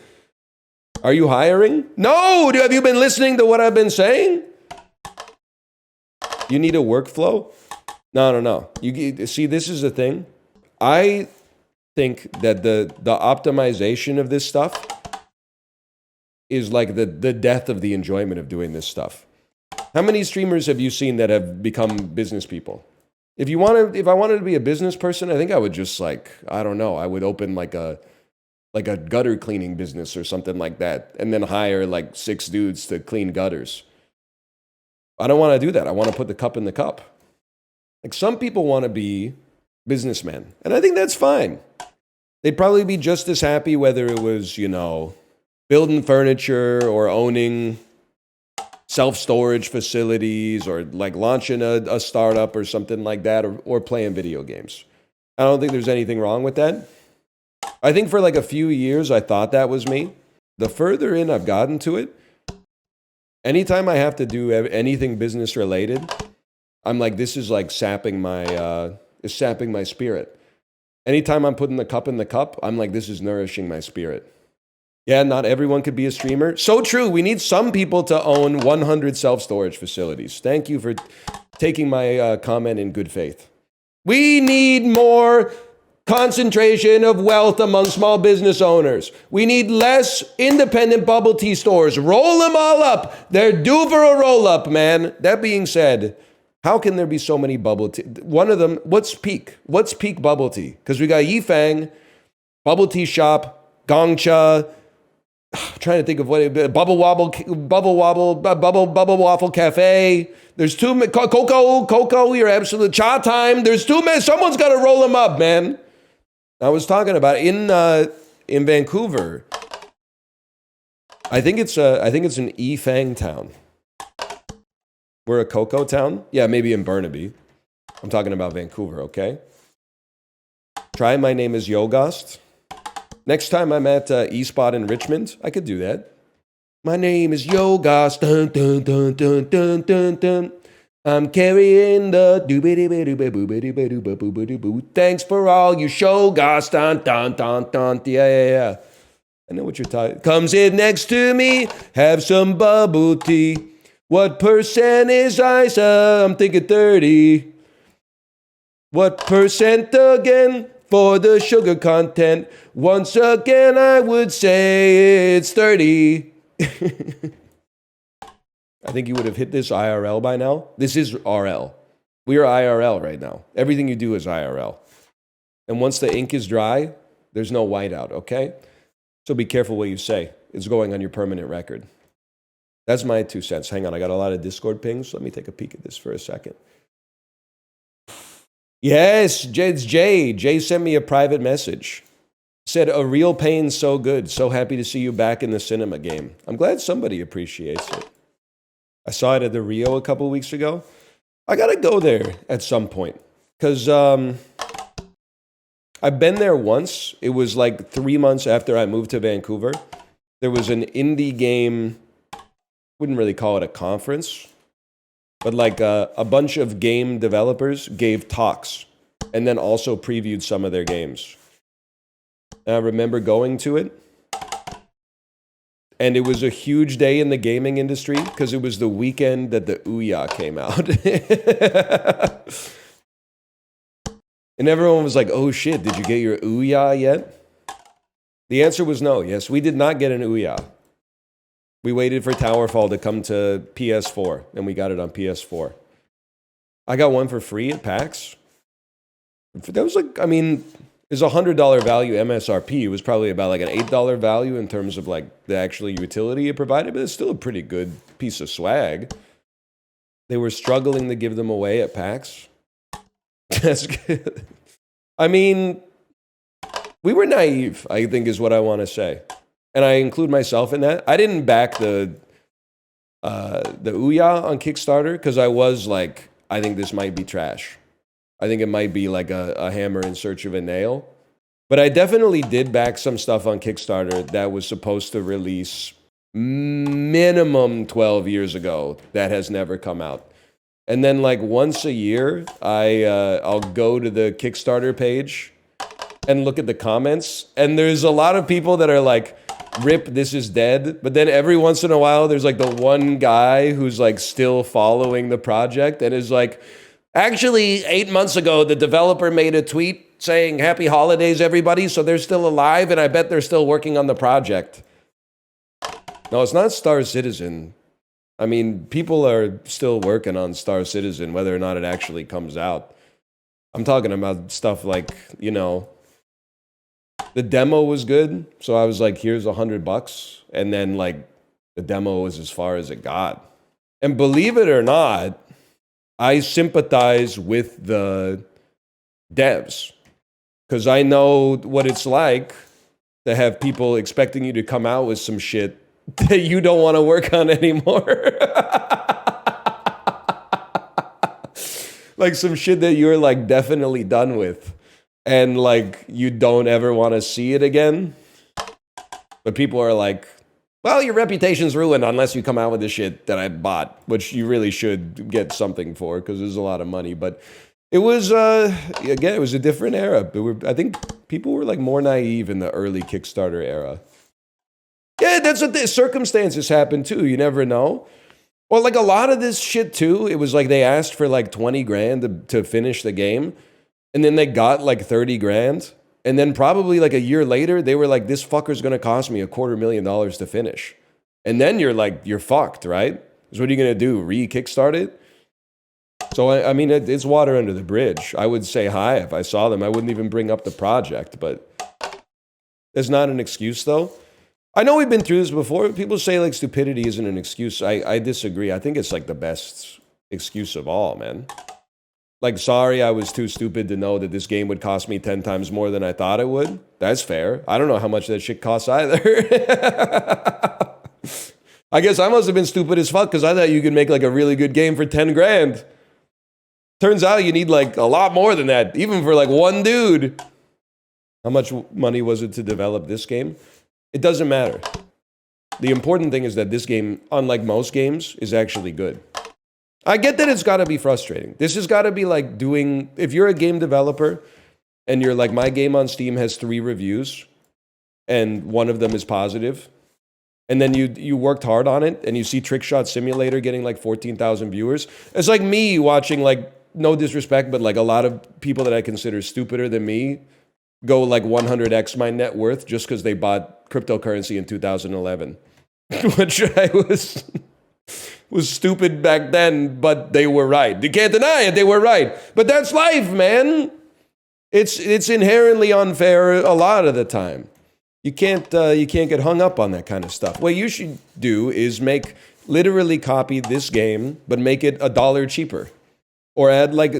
Are you hiring? No! Have you been listening to what I've been saying? You need a workflow? No. You see, this is the thing. I think that the optimization of this stuff is like the death of the enjoyment of doing this stuff. How many streamers have you seen that have become business people? If I wanted to be a business person, I think I would just I don't know, I would open like a gutter cleaning business or something like that, and then hire 6 dudes to clean gutters. I don't want to do that. I want to put the cup in the cup. Some people want to be businessmen, and I think that's fine. They'd probably be just as happy whether it was, building furniture or owning self-storage facilities or launching a startup or something like that, or playing video games. I don't think there's anything wrong with that. I think for a few years I thought that was me. The further in I've gotten to it, anytime I have to do anything business related, I'm this is sapping my spirit. Anytime I'm putting the cup in the cup, I'm this is nourishing my spirit. Yeah, not everyone could be a streamer. So true. We need some people to own 100 self-storage facilities. Thank you for taking my comment in good faith. We need more concentration of wealth among small business owners. We need less independent bubble tea stores. Roll them all up. They're due for a roll-up, man. That being said, how can there be so many bubble tea? One of them, what's peak? What's peak bubble tea? Because we got Yifang, Bubble Tea Shop, Gongcha. I'm trying to think of what Bubble Waffle Cafe. There's too many. Coco, you're absolute. Cha Time. There's too many. Someone's got to roll them up, man. I was talking about in Vancouver. I think it's an Yifang town. We're a cocoa town. Yeah, maybe in Burnaby. I'm talking about Vancouver. Okay. Try My Name is Yogast. Next time I'm at E-Spot in Richmond, I could do that. My name is Yogast. Dun, dun, dun, dun, dun, dun, dun. I'm carrying the doo-ba-dee-ba-doo-ba-doo-ba-doo-ba-doo-ba-doo-ba-doo. Thanks for all you show, Gas. Dun, dun, dun, dun. Yeah. I know what you're talking. Comes in next to me, have some bubble tea. What percent is ice? I'm thinking 30. What percent again? For the sugar content, once again, I would say it's 30. I think you would have hit this IRL by now. This is RL. We are IRL right now. Everything you do is IRL. And once the ink is dry, there's no whiteout, okay? So be careful what you say. It's going on your permanent record. That's my 2 cents. Hang on, I got a lot of Discord pings. Let me take a peek at this for a second. Yes, it's Jay. Jay sent me a private message. Said, a real pain, so good. So happy to see you back in the cinema game. I'm glad somebody appreciates it. I saw it at the Rio a couple weeks ago. I got to go there at some point. Because I've been there once. It was 3 months after I moved to Vancouver. There was an indie game, wouldn't really call it a conference, but a bunch of game developers gave talks and then also previewed some of their games. And I remember going to it, and it was a huge day in the gaming industry because it was the weekend that the Ouya came out. And everyone was like, oh shit, did you get your Ouya yet? The answer was no. Yes, we did not get an Ouya. We waited for Towerfall to come to PS4, and we got it on PS4. I got one for free at PAX. That was it's a $100 value MSRP. It was probably about an $8 value in terms of the actual utility it provided, but it's still a pretty good piece of swag. They were struggling to give them away at PAX. That's good. We were naive, I think is what I want to say. And I include myself in that. I didn't back the Ouya on Kickstarter because I was I think this might be trash. I think it might be a hammer in search of a nail. But I definitely did back some stuff on Kickstarter that was supposed to release minimum 12 years ago that has never come out. And then like once a year, I'll go to the Kickstarter page and look at the comments. And there's a lot of people that are like, rip, this is dead. But then every once in a while, there's like the one guy who's like still following the project and is like, actually, 8 months ago, the developer made a tweet saying, happy holidays, everybody. So they're still alive, and I bet they're still working on the project. No, it's not Star Citizen. I mean, people are still working on Star Citizen, whether or not it actually comes out. I'm talking about stuff like, you know, the demo was good. So I was like, here's $100. And then like the demo was as far as it got. And believe it or not, I sympathize with the devs because I know what it's like to have people expecting you to come out with some shit that you don't want to work on anymore. Like some shit that you're like definitely done with and like you don't ever want to see it again. But people are like, well, your reputation's ruined unless you come out with the shit that I bought, which you really should get something for because there's a lot of money. But it was, again, it was a different era. I think people were like more naive in the early Kickstarter era. Yeah, that's what the circumstances happen too. You never know. Well, like a lot of this shit too, it was like they asked for like 20 grand to finish the game. And then they got like 30 grand. And then probably like a year later, they were like, this fucker's going to cost me $250,000 to finish. And then you're like, you're fucked, right? So what are you going to do? Re-kickstart it? So, I mean, it's water under the bridge. I would say hi if I saw them. I wouldn't even bring up the project, but it's not an excuse though. I know we've been through this before. People say like stupidity isn't an excuse. I disagree. I think it's like the best excuse of all, man. Like, sorry, I was too stupid to know that this game would cost me 10 times more than I thought it would. That's fair. I don't know how much that shit costs either. I guess I must have been stupid as fuck because I thought you could make like a really good game for 10 grand. Turns out you need like a lot more than that, even for like one dude. How much money was it to develop this game? It doesn't matter. The important thing is that this game, unlike most games, is actually good. I get that it's got to be frustrating. This has got to be like doing, if you're a game developer and you're like, my game on Steam has 3 reviews and one of them is positive, and then you worked hard on it and you see Trickshot Simulator getting like 14,000 viewers. It's like me watching, like, no disrespect, but like a lot of people that I consider stupider than me go like 100x my net worth just because they bought cryptocurrency in 2011, which I was stupid back then, but they were right. You can't deny it, they were right. But that's life, man. It's inherently unfair a lot of the time. You can't get hung up on that kind of stuff. What you should do is literally copy this game, but make it $1 cheaper. Or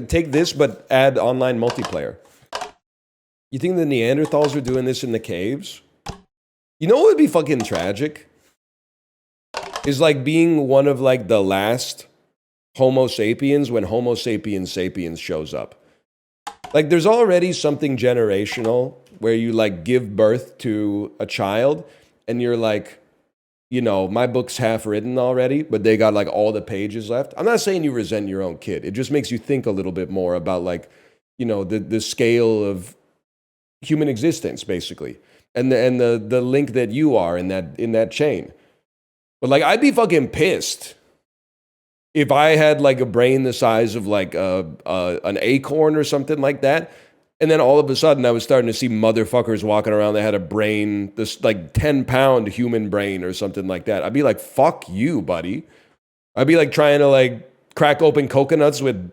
take this, but add online multiplayer. You think the Neanderthals were doing this in the caves? You know what would be fucking tragic? Is like being one of like the last Homo sapiens when Homo sapiens sapiens shows up. Like there's already something generational where you like give birth to a child and you're like, you know, my book's half written already, but they got like all the pages left. I'm not saying you resent your own kid. It just makes you think a little bit more about like, you know, the scale of human existence basically. And the link that you are in that chain. But like, I'd be fucking pissed if I had like a brain the size of like an acorn or something like that. And then all of a sudden I was starting to see motherfuckers walking around that had a brain, this like 10-pound human brain or something like that. I'd be like, fuck you, buddy. I'd be like trying to like crack open coconuts with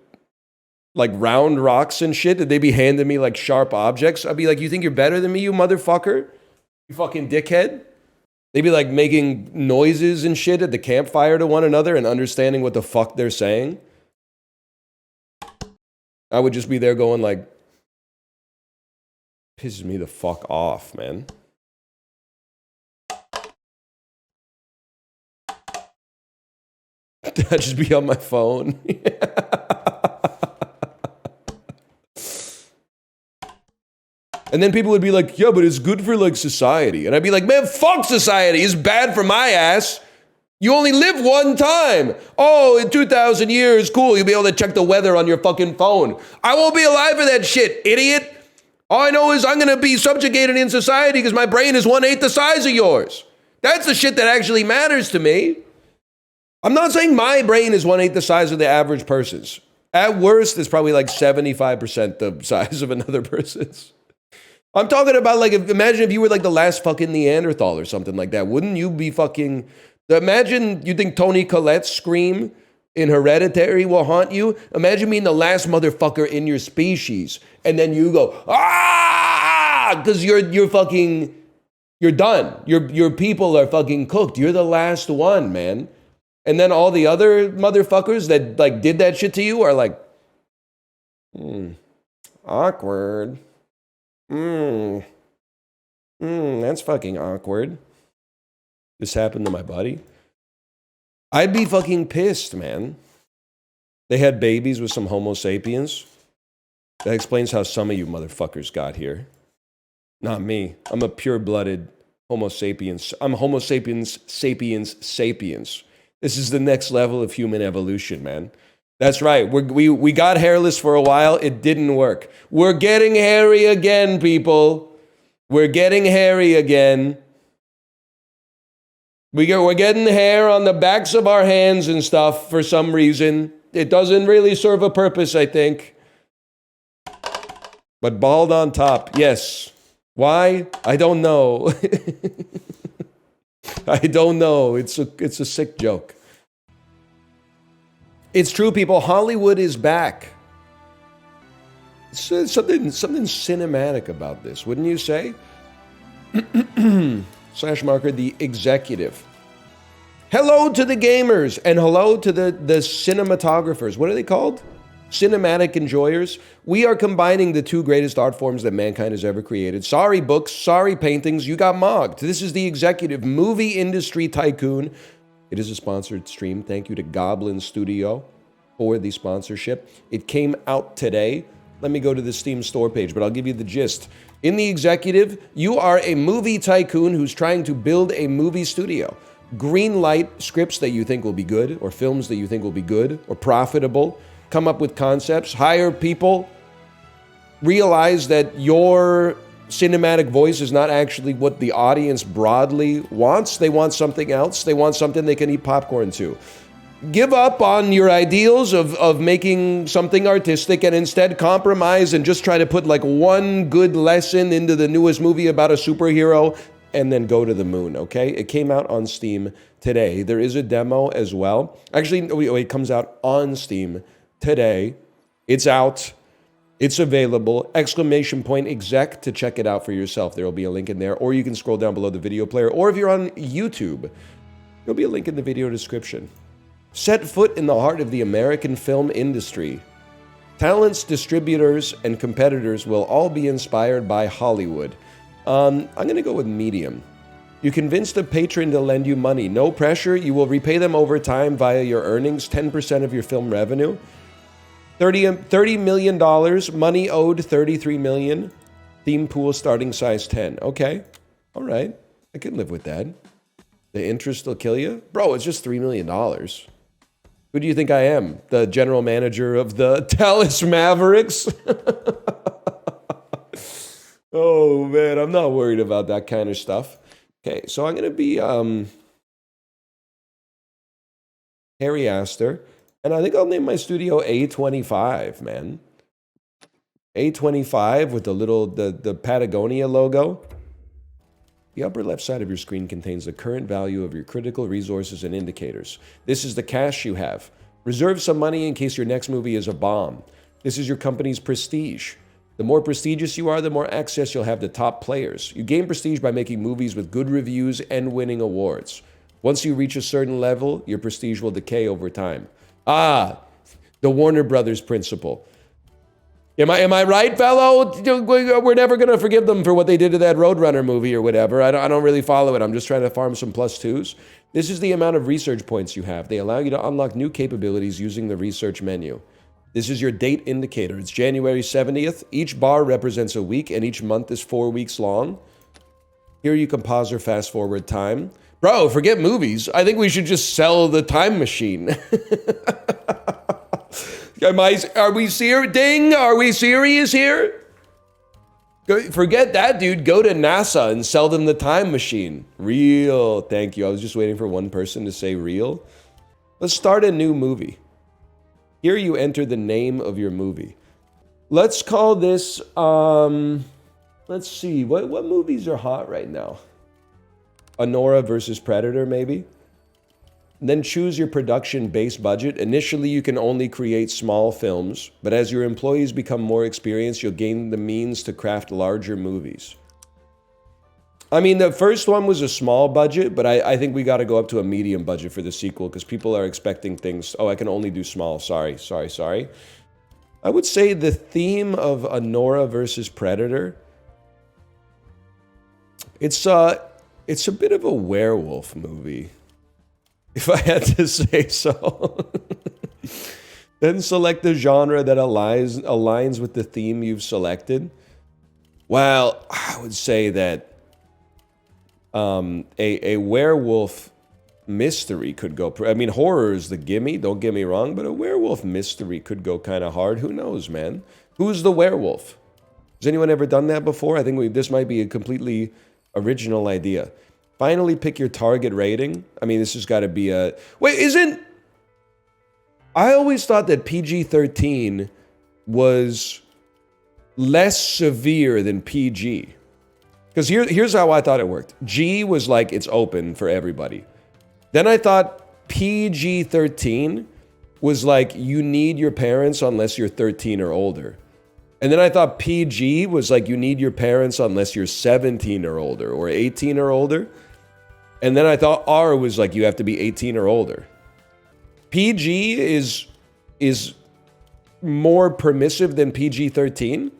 like round rocks and shit. They'd be handing me like sharp objects. I'd be like, you think you're better than me, you motherfucker? You fucking dickhead? They'd be like making noises and shit at the campfire to one another and understanding what the fuck they're saying. I would just be there going like, pisses me the fuck off, man. I'd just be on my phone. And then people would be like, yeah, but it's good for like society. And I'd be like, man, fuck society. It's bad for my ass. You only live one time. Oh, in 2,000 years, cool. You'll be able to check the weather on your fucking phone. I won't be alive for that shit, idiot. All I know is I'm going to be subjugated in society because my brain is 1/8 the size of yours. That's the shit that actually matters to me. I'm not saying my brain is 1/8 the size of the average person's. At worst, it's probably like 75% the size of another person's. I'm talking about like, imagine if you were like the last fucking Neanderthal or something like that. Wouldn't you be fucking... Imagine you think Toni Collette's scream in Hereditary will haunt you. Imagine being the last motherfucker in your species. And then you go, ah! Because you're fucking... You're done. Your people are fucking cooked. You're the last one, man. And then all the other motherfuckers that like did that shit to you are like, awkward. That's fucking awkward. This happened to my buddy. I'd be fucking pissed, man. They had babies with some homo sapiens. That explains how some of you motherfuckers got here. Not me. I'm a pure-blooded homo sapiens. I'm homo sapiens, sapiens. This is the next level of human evolution, man. That's right. We got hairless for a while. It didn't work. We're getting hairy again, people. We're getting hairy again. We're getting hair on the backs of our hands and stuff for some reason. It doesn't really serve a purpose, I think. But bald on top, yes. Why? I don't know. I don't know. It's a sick joke. It's true, people. Hollywood is back. It's something cinematic about this, wouldn't you say? /marker the executive. Hello to the gamers and hello to the cinematographers. What are they called? Cinematic enjoyers. We are combining the two greatest art forms that mankind has ever created. Sorry books, sorry paintings, you got mogged. This is the executive movie industry tycoon. It is a sponsored stream. Thank you to Goblin Studio for the sponsorship. It came out today. Let me go to the Steam store page, but I'll give you the gist. In the executive, you are a movie tycoon who's trying to build a movie studio. Green light scripts that you think will be good, or films that you think will be good, or profitable. Come up with concepts, hire people, realize that your cinematic voice is not actually what the audience broadly wants. They want something else. They want something they can eat popcorn to. Give up on your ideals of making something artistic and instead compromise and just try to put like one good lesson into the newest movie about a superhero and then go to the moon, okay? It came out on Steam today. There is a demo as well. Actually, it comes out on Steam today. It's out. It's available. !exec to check it out for yourself. There will be a link in there, or you can scroll down below the video player, or if you're on YouTube, there'll be a link in the video description. Set foot in the heart of the American film industry. Talents, distributors, and competitors will all be inspired by Hollywood. I'm going to go with medium. You convinced a patron to lend you money. No pressure. You will repay them over time via your earnings, 10% of your film revenue. $30 million, money owed $33 million, theme pool starting size 10. Okay, all right, I can live with that. The interest will kill you? Bro, it's just $3 million. Who do you think I am? The general manager of the Dallas Mavericks? Oh man, I'm not worried about that kind of stuff. Okay, so I'm gonna be Harry Astor. And I think I'll name my studio A25, man. A25 with the Patagonia logo. The upper left side of your screen contains the current value of your critical resources and indicators. This is the cash you have. Reserve some money in case your next movie is a bomb. This is your company's prestige. The more prestigious you are, the more access you'll have to top players. You gain prestige by making movies with good reviews and winning awards. Once you reach a certain level, your prestige will decay over time. Ah, the Warner Brothers principle. Am I right, fellow? We're never going to forgive them for what they did to that Roadrunner movie or whatever. I don't really follow it. I'm just trying to farm some +2s. This is the amount of research points you have. They allow you to unlock new capabilities using the research menu. This is your date indicator. It's January 70th. Each bar represents a week, and each month is 4 weeks long. Here you can pause or fast forward time. Bro, forget movies. I think we should just sell the time machine. Are we serious? Ding, are we serious here? Forget that, dude. Go to NASA and sell them the time machine. Real. Thank you. I was just waiting for one person to say real. Let's start a new movie. Here you enter the name of your movie. Let's call this, let's see. What movies are hot right now? Anora versus Predator, maybe? Then choose your production base budget. Initially, you can only create small films, but as your employees become more experienced, you'll gain the means to craft larger movies. I mean, the first one was a small budget, but I think we got to go up to a medium budget for the sequel because people are expecting things. Oh, I can only do small. Sorry. I would say the theme of Anora versus Predator, it's a bit of a werewolf movie. If I had to say so. Then select the genre that aligns with the theme you've selected. Well, I would say that a werewolf mystery could go... I mean, horror is the gimme, don't get me wrong, but a werewolf mystery could go kind of hard. Who knows, man? Who's the werewolf? Has anyone ever done that before? I think this might be a completely original idea. Finally, pick your target rating. I mean, this has got to be a... Wait, isn't... I always thought that PG-13 was less severe than PG. Because here's how I thought it worked. G was like, it's open for everybody. Then I thought PG-13 was like, you need your parents unless you're 13 or older. And then I thought PG was like, you need your parents unless you're 17 or older or 18 or older. And then I thought R was like, you have to be 18 or older. PG is more permissive than PG-13.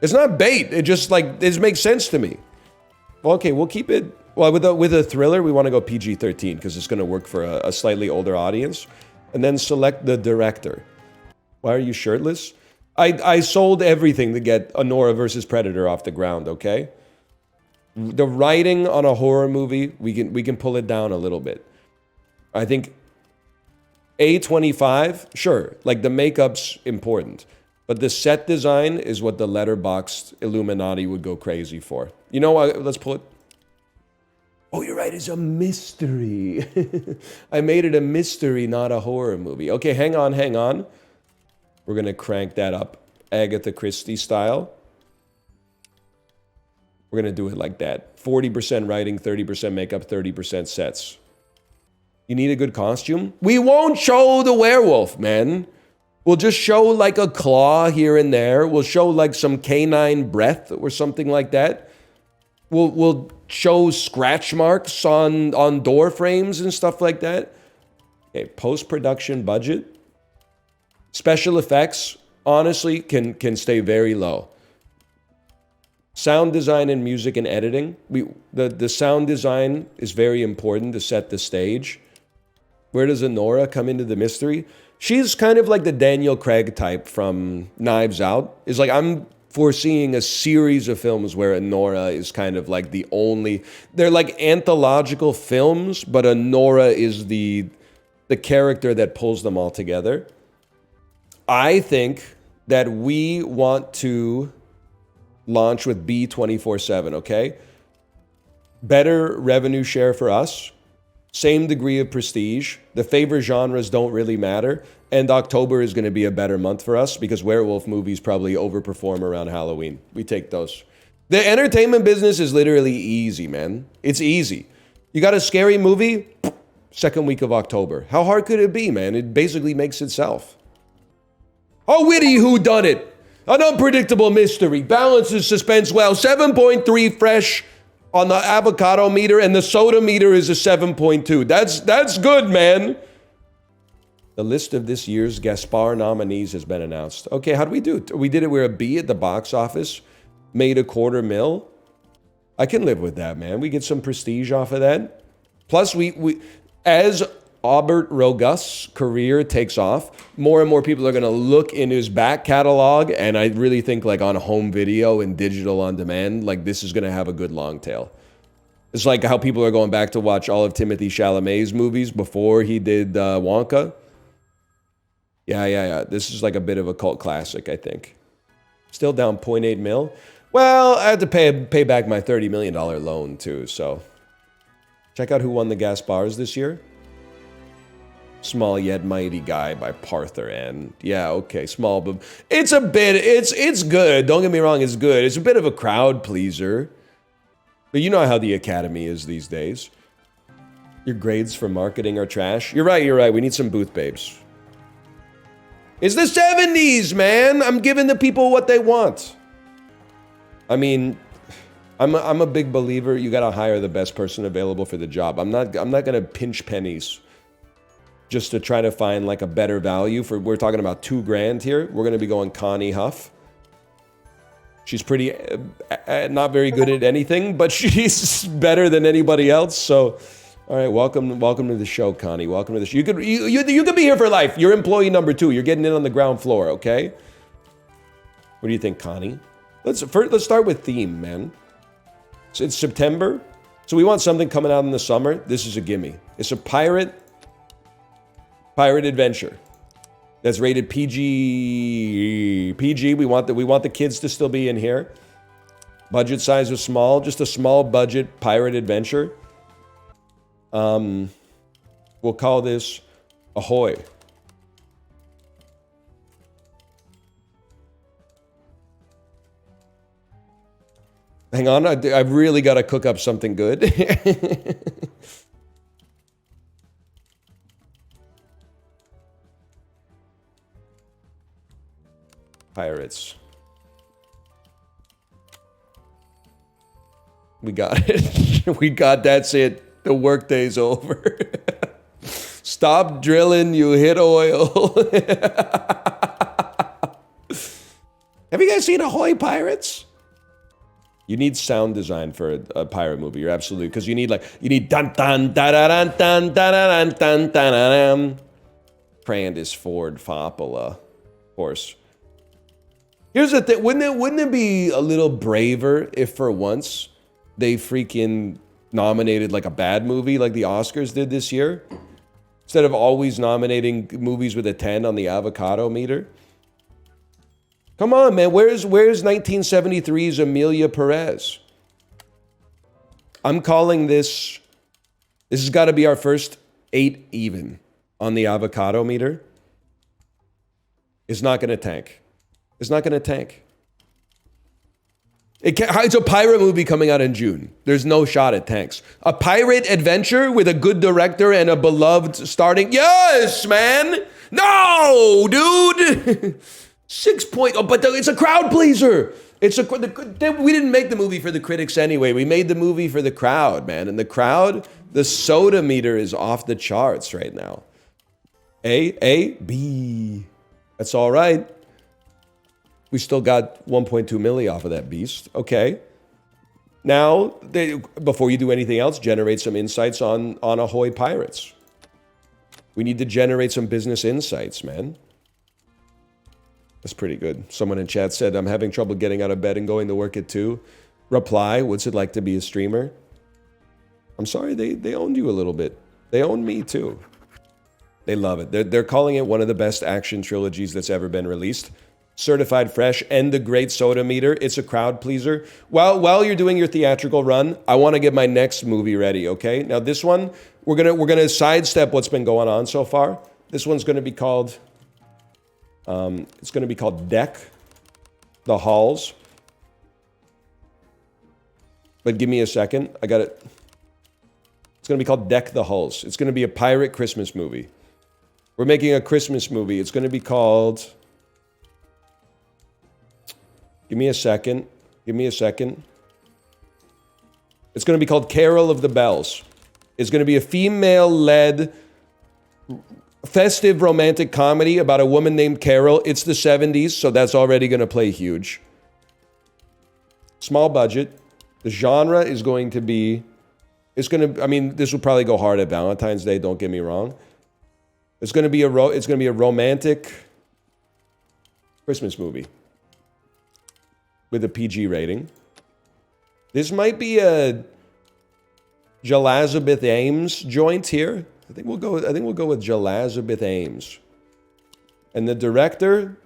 It's not bait. It just it makes sense to me. Well, okay, we'll keep it. Well, with a thriller, we want to go PG-13 because it's going to work for a slightly older audience. And then select the director. Why are you shirtless? I sold everything to get Anora versus Predator off the ground, okay? The writing on a horror movie, we can pull it down a little bit. I think A25, sure, like the makeup's important. But the set design is what the letterboxed Illuminati would go crazy for. You know what? Let's pull it. Oh, you're right. It's a mystery. I made it a mystery, not a horror movie. Okay, hang on. We're going to crank that up. Agatha Christie style. We're going to do it like that. 40% writing, 30% makeup, 30% sets. You need a good costume? We won't show the werewolf, man. We'll just show like a claw here and there. We'll show like some canine breath or something like that. We'll show scratch marks on door frames and stuff like that. Okay, post-production budget. Special effects, honestly, can stay very low. Sound design and music and editing. The sound design is very important to set the stage. Where does Anora come into the mystery? She's kind of like the Daniel Craig type from Knives Out. It's like I'm foreseeing a series of films where Anora is kind of like the only... They're like anthological films, but Anora is the character that pulls them all together. I think that we want to launch with B24/7, okay? Better revenue share for us. Same degree of prestige. The favorite genres don't really matter. And October is going to be a better month for us because werewolf movies probably overperform around Halloween. We take those. The entertainment business is literally easy, man. It's easy. You got a scary movie? Second week of October. How hard could it be, man? It basically makes itself. A witty whodunit. An unpredictable mystery. Balances suspense well. 7.3 fresh on the avocado meter, and the soda meter is a 7.2. That's good, man. The list of this year's Gaspar nominees has been announced. Okay, how do we do? We did it where a B at the box office made $250,000. I can live with that, man. We get some prestige off of that. Plus, we as Albert Rogus' career takes off, more and more people are going to look in his back catalog, and I really think like on home video and digital on demand, like this is going to have a good long tail. It's like how people are going back to watch all of Timothée Chalamet's movies before he did Wonka. Yeah. This is like a bit of a cult classic, I think. Still down 0.8 mil. Well, I had to pay back my $30 million loan too, so. Check out who won the Gaspars this year. Small Yet Mighty Guy by Parther, and yeah, okay, small, but it's a bit, it's good. Don't get me wrong, it's good. It's a bit of a crowd pleaser. But you know how the Academy is these days. Your grades for marketing are trash. You're right. We need some booth babes. It's the 70s, man. I'm giving the people what they want. I mean, I'm a big believer. You gotta hire the best person available for the job. I'm not gonna pinch pennies just to try to find like a better value for. We're talking about $2,000 here. We're gonna be going Connie Huff. She's pretty, not very good at anything, but she's better than anybody else. So, all right, welcome to the show, Connie. Welcome to the show. You could be here for life. You're employee number 2. You're getting in on the ground floor, okay? What do you think, Connie? Let's start with theme, man. So it's September, so we want something coming out in the summer. This is a gimme. It's a pirate adventure. That's rated PG. We want the kids to still be in here. Budget size was small, just a small budget pirate adventure. We'll call this Ahoy. Hang on, I've really got to cook up something good. Pirates. We got it. That's it. The workday's over. Stop drilling, you hit oil. Have you guys seen Ahoy Pirates? You need sound design for a pirate movie. You're absolutely, because you need dun dun da da dun dun da da dun dun dun dun. Brandis Ford Foppola, of course. Here's the thing: wouldn't it be a little braver if for once they freaking nominated like a bad movie like the Oscars did this year, instead of always nominating movies with a 10 on the avocado meter? Come on, man. Where's 1973's Amelia Perez? I'm calling this. This has got to be our first 8 even on the avocado meter. It's not going to tank. It's not going to tank. It's a pirate movie coming out in June. There's no shot it tanks. A pirate adventure with a good director and a beloved starting. Yes, man. No, dude. 6 point. Oh, but it's a crowd pleaser. We didn't make the movie for the critics anyway. We made the movie for the crowd, man. And the crowd, the soda meter is off the charts right now. A, B. That's all right. We still got 1.2 milli off of that beast. Okay. Now, before you do anything else, generate some insights on Ahoy Pirates. We need to generate some business insights, man. That's pretty good. Someone in chat said, I'm having trouble getting out of bed and going to work at 2. Reply, what's it like to be a streamer? I'm sorry, they owned you a little bit. They owned me too. They love it. They're calling it one of the best action trilogies that's ever been released. Certified fresh and the great soda meter. It's a crowd pleaser. While you're doing your theatrical run, I want to get my next movie ready, okay? Now this one, we're gonna sidestep what's been going on so far. This one's gonna be called it's going to be called Deck the Halls. But give me a second. I got it. It's going to be called Deck the Hulls. It's going to be a pirate Christmas movie. We're making a Christmas movie. It's going to be called... Give me a second. It's going to be called Carol of the Bells. It's going to be a female-led... festive romantic comedy about a woman named Carol. It's the 70s, so that's already going to play huge. Small budget. The genre is going to be... It's going to... I mean, this will probably go hard at Valentine's Day, don't get me wrong. It's going to be a romantic Christmas movie with a PG rating. This might be a Jalazabeth Ames joint here. I think we'll go with Jalazabeth Ames. And the director,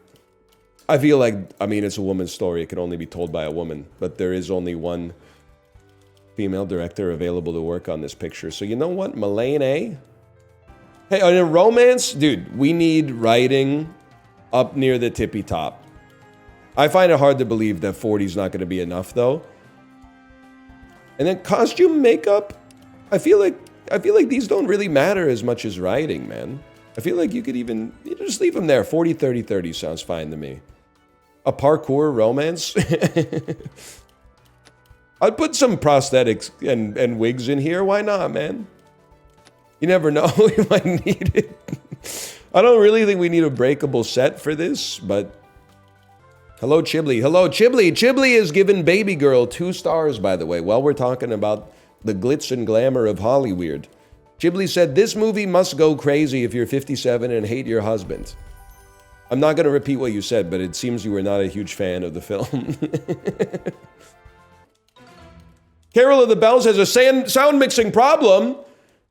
I feel like, I mean, it's a woman's story. It can only be told by a woman, but there is only one female director available to work on this picture. So you know what, Melaine A? Hey, in a romance, dude, we need writing up near the tippy top. I find it hard to believe that 40 is not going to be enough, though. And then costume, makeup, I feel like these don't really matter as much as writing, man. I feel like you could even just leave them there. 40, 30, 30 sounds fine to me. A parkour romance. I'd put some prosthetics and wigs in here. Why not, man? You never know. We might need it. I don't really think we need a breakable set for this, but... Hello, Chibli. Hello, Chibli. Chibli has given Baby Girl 2 stars, by the way, while we're talking about the glitz and glamour of Hollyweird. Chibli said, this movie must go crazy if you're 57 and hate your husband. I'm not going to repeat what you said, but it seems you were not a huge fan of the film. Carol of the Bells has a sound mixing problem.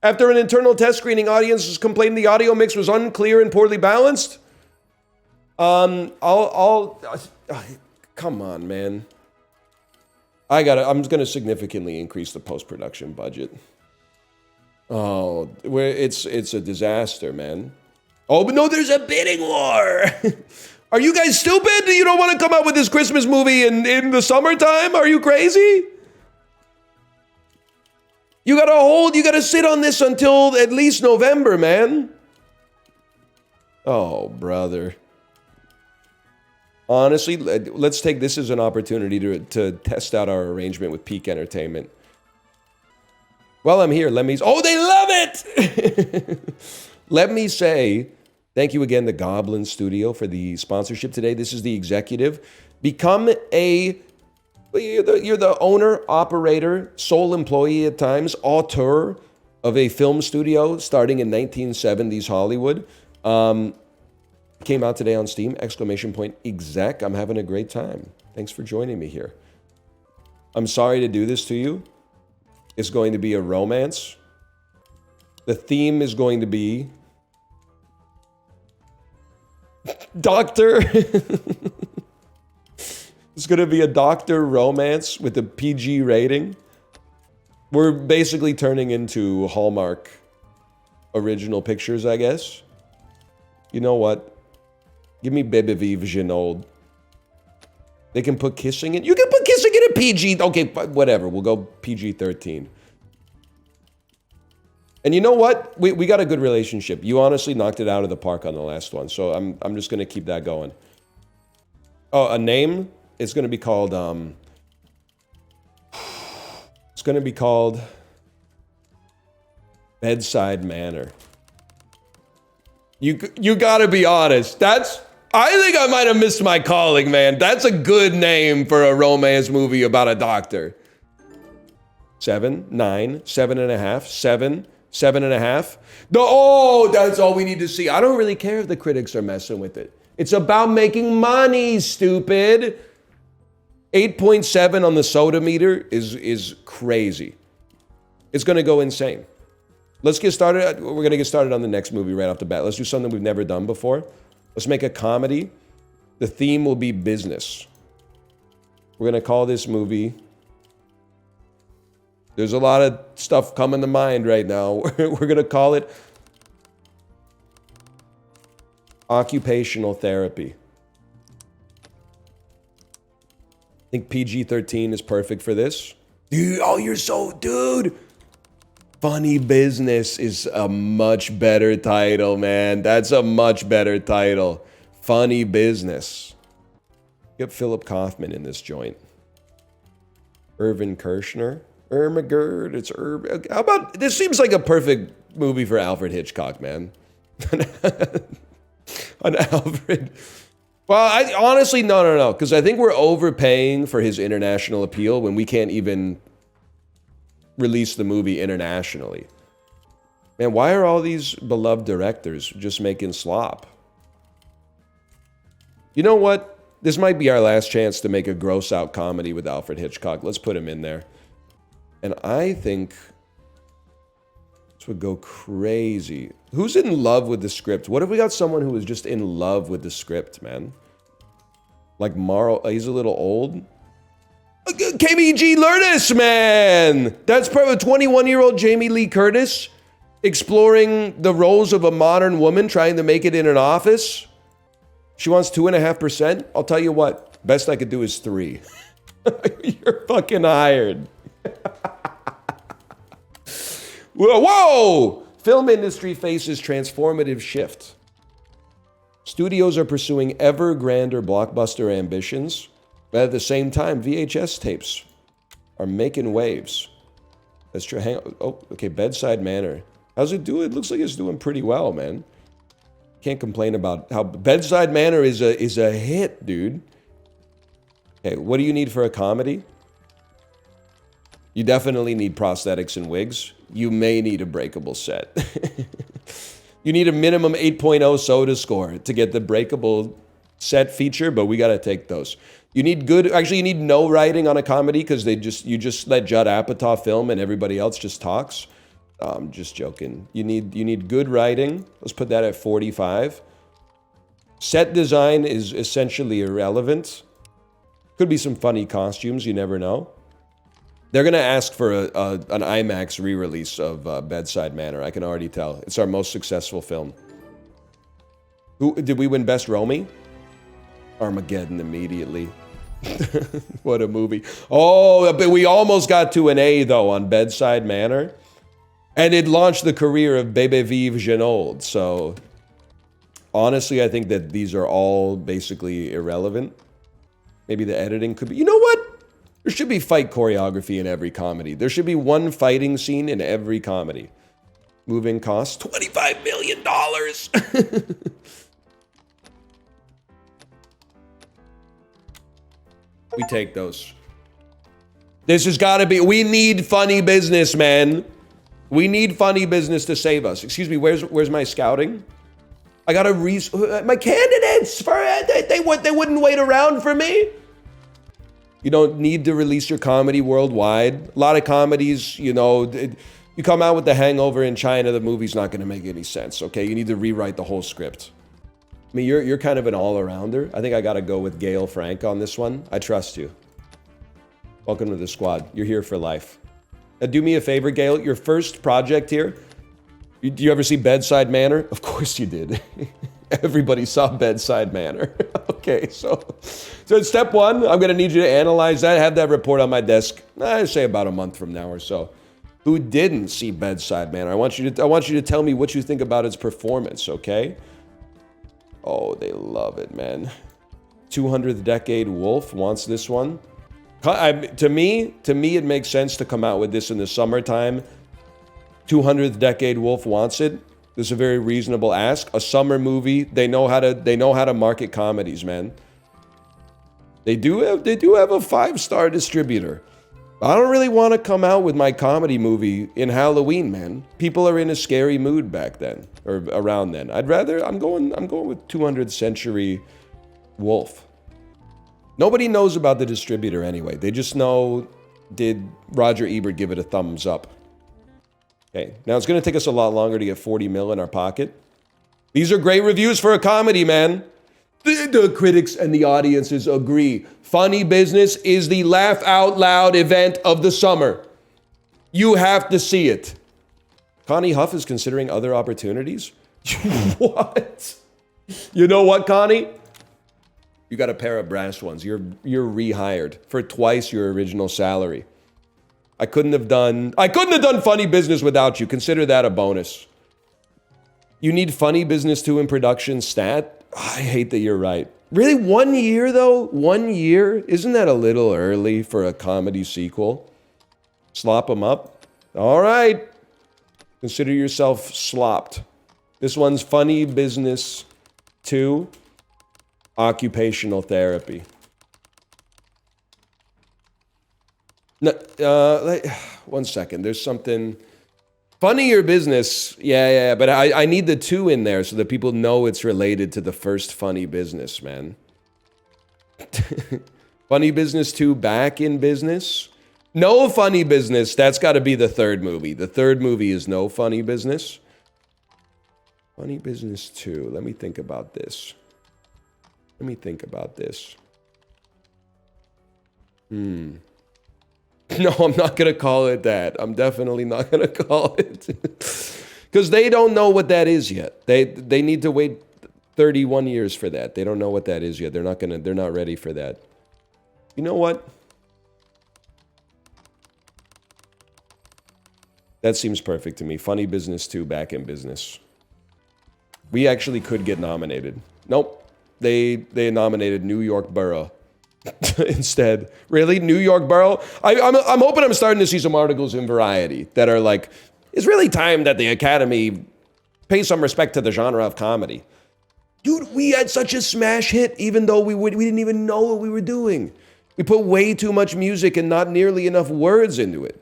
After an internal test screening, audiences complained the audio mix was unclear and poorly balanced. Come on, man. I'm gonna significantly increase the post-production budget. Oh, it's a disaster, man. Oh, but no, there's a bidding war. Are you guys stupid? You don't want to come out with this Christmas movie in the summertime? Are you crazy? You gotta sit on this until at least November, man. Oh, brother. Honestly, let's take this as an opportunity to test out our arrangement with Peak Entertainment. While I'm here, oh, they love it! Let me say, thank you again to Goblin Studio for the sponsorship today. This is the executive. Become you're the owner, operator, sole employee at times, auteur of a film studio starting in 1970s Hollywood. Came out today on Steam, ! Exec. I'm having a great time. Thanks for joining me here. I'm sorry to do this to you. It's going to be a romance. The theme is going to be Doctor. It's going to be a doctor romance with a PG rating. We're basically turning into Hallmark original pictures, I guess. You know what? Give me Bebe Vive Genold. They can put kissing in. You can put kissing in a PG. Okay, whatever. We'll go PG-13. And you know what? We got a good relationship. You honestly knocked it out of the park on the last one. So I'm just going to keep that going. Oh, a name? It's going to be called... It's going to be called... Bedside Manor. You gotta be honest. I think I might have missed my calling, man. That's a good name for a romance movie about a doctor. 7, 9, 7.5, 7, 7.5. Oh, that's all we need to see. I don't really care if the critics are messing with it. It's about making money, stupid. 8.7 on the soda meter is crazy. It's gonna go insane. Let's get started. We're going to get started on the next movie right off the bat. Let's do something we've never done before. Let's make a comedy. The theme will be business. We're going to call this movie... There's a lot of stuff coming to mind right now. We're going to call it... Occupational Therapy. I think PG-13 is perfect for this. Dude, oh, you're so... Dude! Funny Business is a much better title, man. That's a much better title. Funny Business. Get Philip Kaufman in this joint. Irvin Kershner. Ermagerd. It's Irvin. How about... This seems like a perfect movie for Alfred Hitchcock, man. An Alfred... Well, honestly, no. Because I think we're overpaying for his international appeal when we can't even... release the movie internationally. Man, why are all these beloved directors just making slop? You know what? This might be our last chance to make a gross out comedy with Alfred Hitchcock. Let's put him in there. And I think This would go crazy. Who's in love with the script? What if we got someone who was just in love with the script, man? Like Marl, he's a little old. KBG Lurtis, man! That's probably 21-year-old Jamie Lee Curtis exploring the roles of a modern woman trying to make it in an office. She wants 2.5%. I'll tell you what, best I could do is 3. You're fucking hired. Whoa! Film industry faces transformative shift. Studios are pursuing ever grander blockbuster ambitions, but at the same time, VHS tapes are making waves. That's true. Oh, okay, Bedside Manor. How's it doing? It looks like it's doing pretty well, man. Can't complain about how Bedside Manor is a hit, dude. Okay, what do you need for a comedy? You definitely need prosthetics and wigs. You may need a breakable set. You need a minimum 8.0 soda score to get the breakable set feature, but we gotta take those. You need good, actually you need no writing on a comedy because you just let Judd Apatow film and everybody else just talks. I'm just joking. You need good writing. Let's put that at 45. Set design is essentially irrelevant. Could be some funny costumes, you never know. They're going to ask for an IMAX re-release of Bedside Manor. I can already tell. It's our most successful film. Did we win Best Romy? Armageddon immediately. What a movie. Oh, but we almost got to an A, though, on Bedside Manor. And it launched the career of Bebe Vive Genold. So, honestly, I think that these are all basically irrelevant. Maybe the editing could be... You know what? There should be fight choreography in every comedy. There should be one fighting scene in every comedy. Moving costs, $25 million. We take those. This has got to be... We need funny business, man. We need funny business to save us. Excuse me, where's my scouting? I got to my candidates for they wouldn't wait around for me. You don't need to release your comedy worldwide. A lot of comedies, you know, you come out with The Hangover in China, the movie's not going to make any sense, okay? You need to rewrite the whole script. I mean, you're kind of an all-arounder. I think I got to go with Gail Frank on this one. I trust you. Welcome to the squad. You're here for life. Do me a favor, Gail. Your first project here, do you ever see Bedside Manor? Of course you did. Everybody saw Bedside Manor. Okay, so step one, I'm going to need you to analyze that, have that report on my desk, I'd say about a month from now or so. Who didn't see Bedside Manor? I want you to tell me what you think about its performance, okay? Oh, they love it, man. 200th Decade Wolf wants this one. To me, it makes sense to come out with this in the summertime. 200th Decade Wolf wants it. This is a very reasonable ask. A summer movie. They know how to market comedies, man. They do have a 5-star distributor. I don't really want to come out with my comedy movie in Halloween, man. People are in a scary mood back then or around then. I'm going with 200th Century Wolf. Nobody knows about the distributor anyway. They just know, did Roger Ebert give it a thumbs up? Okay, now it's going to take us a lot longer to get 40 mil in our pocket. These are great reviews for a comedy, man. The critics and the audiences agree. Funny Business is the laugh out loud event of the summer. You have to see it. Connie Huff is considering other opportunities? What? You know what, Connie? You got a pair of brass ones. You're rehired for twice your original salary. I couldn't have done Funny Business without you. Consider that a bonus. You need Funny Business 2 in production stat? I hate that you're right. Really, 1 year though? 1 year? Isn't that a little early for a comedy sequel? Slop them up? All right. Consider yourself slopped. This one's Funny Business 2, occupational therapy. No, 1 second. There's something... Funnier Business, yeah, but I need the 2 in there so that people know it's related to the first Funny Business, man. Funny Business 2 back in business? No Funny Business. That's got to be the third movie. The third movie is No Funny Business. Funny Business 2. Let me think about this. Let me think about this. No, I'm not going to call it that. I'm definitely not going to call it. Because they don't know what that is yet. They need to wait 31 years for that. They don't know what that is yet. They're not ready for that. You know what? That seems perfect to me. Funny Business 2, Back in Business. We actually could get nominated. Nope. They nominated New York Borough instead. Really? New York Borough? I'm hoping I'm starting to see some articles in Variety that are like, it's really time that the Academy pay some respect to the genre of comedy. Dude, we had such a smash hit even though we didn't even know what we were doing. We put way too much music and not nearly enough words into it.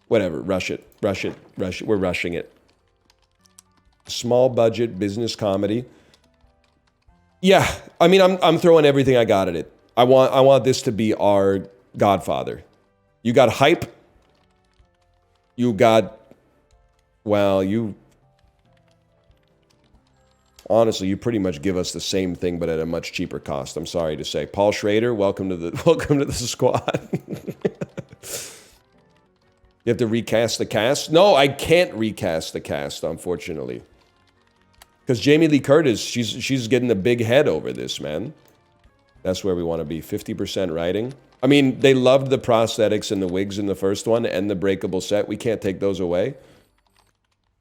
Whatever, rush it. We're rushing it. Small budget business comedy. Yeah, I mean, I'm throwing everything I got at it. I want this to be our Godfather. You got hype. You got, well, honestly, you pretty much give us the same thing, but at a much cheaper cost. I'm sorry to say. Paul Schrader, welcome to the squad. You have to recast the cast? No, I can't recast the cast, unfortunately. Because Jamie Lee Curtis, she's getting a big head over this, man. That's where we want to be. 50% writing. I mean, they loved the prosthetics and the wigs in the first one and the breakable set. We can't take those away.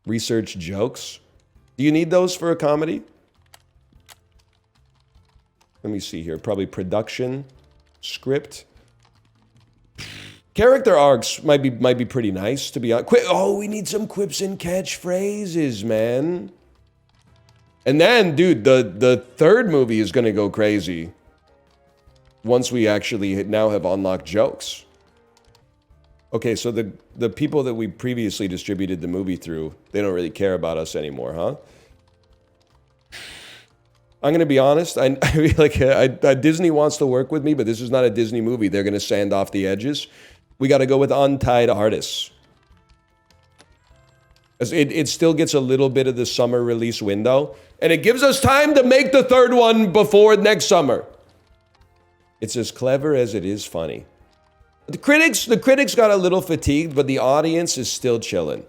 Research jokes. Do you need those for a comedy? Let me see here. Probably production, script. Character arcs might be pretty nice, to be honest. Oh, we need some quips and catchphrases, man. And then, dude, the third movie is going to go crazy once we actually now have unlocked jokes. Okay, so the people that we previously distributed the movie through, they don't really care about us anymore, huh? I'm going to be honest. Disney wants to work with me, but this is not a Disney movie. They're going to sand off the edges. We got to go with untied artists. It still gets a little bit of the summer release window, and it gives us time to make the third one before next summer. It's as clever as it is funny. The critics got a little fatigued, but the audience is still chilling.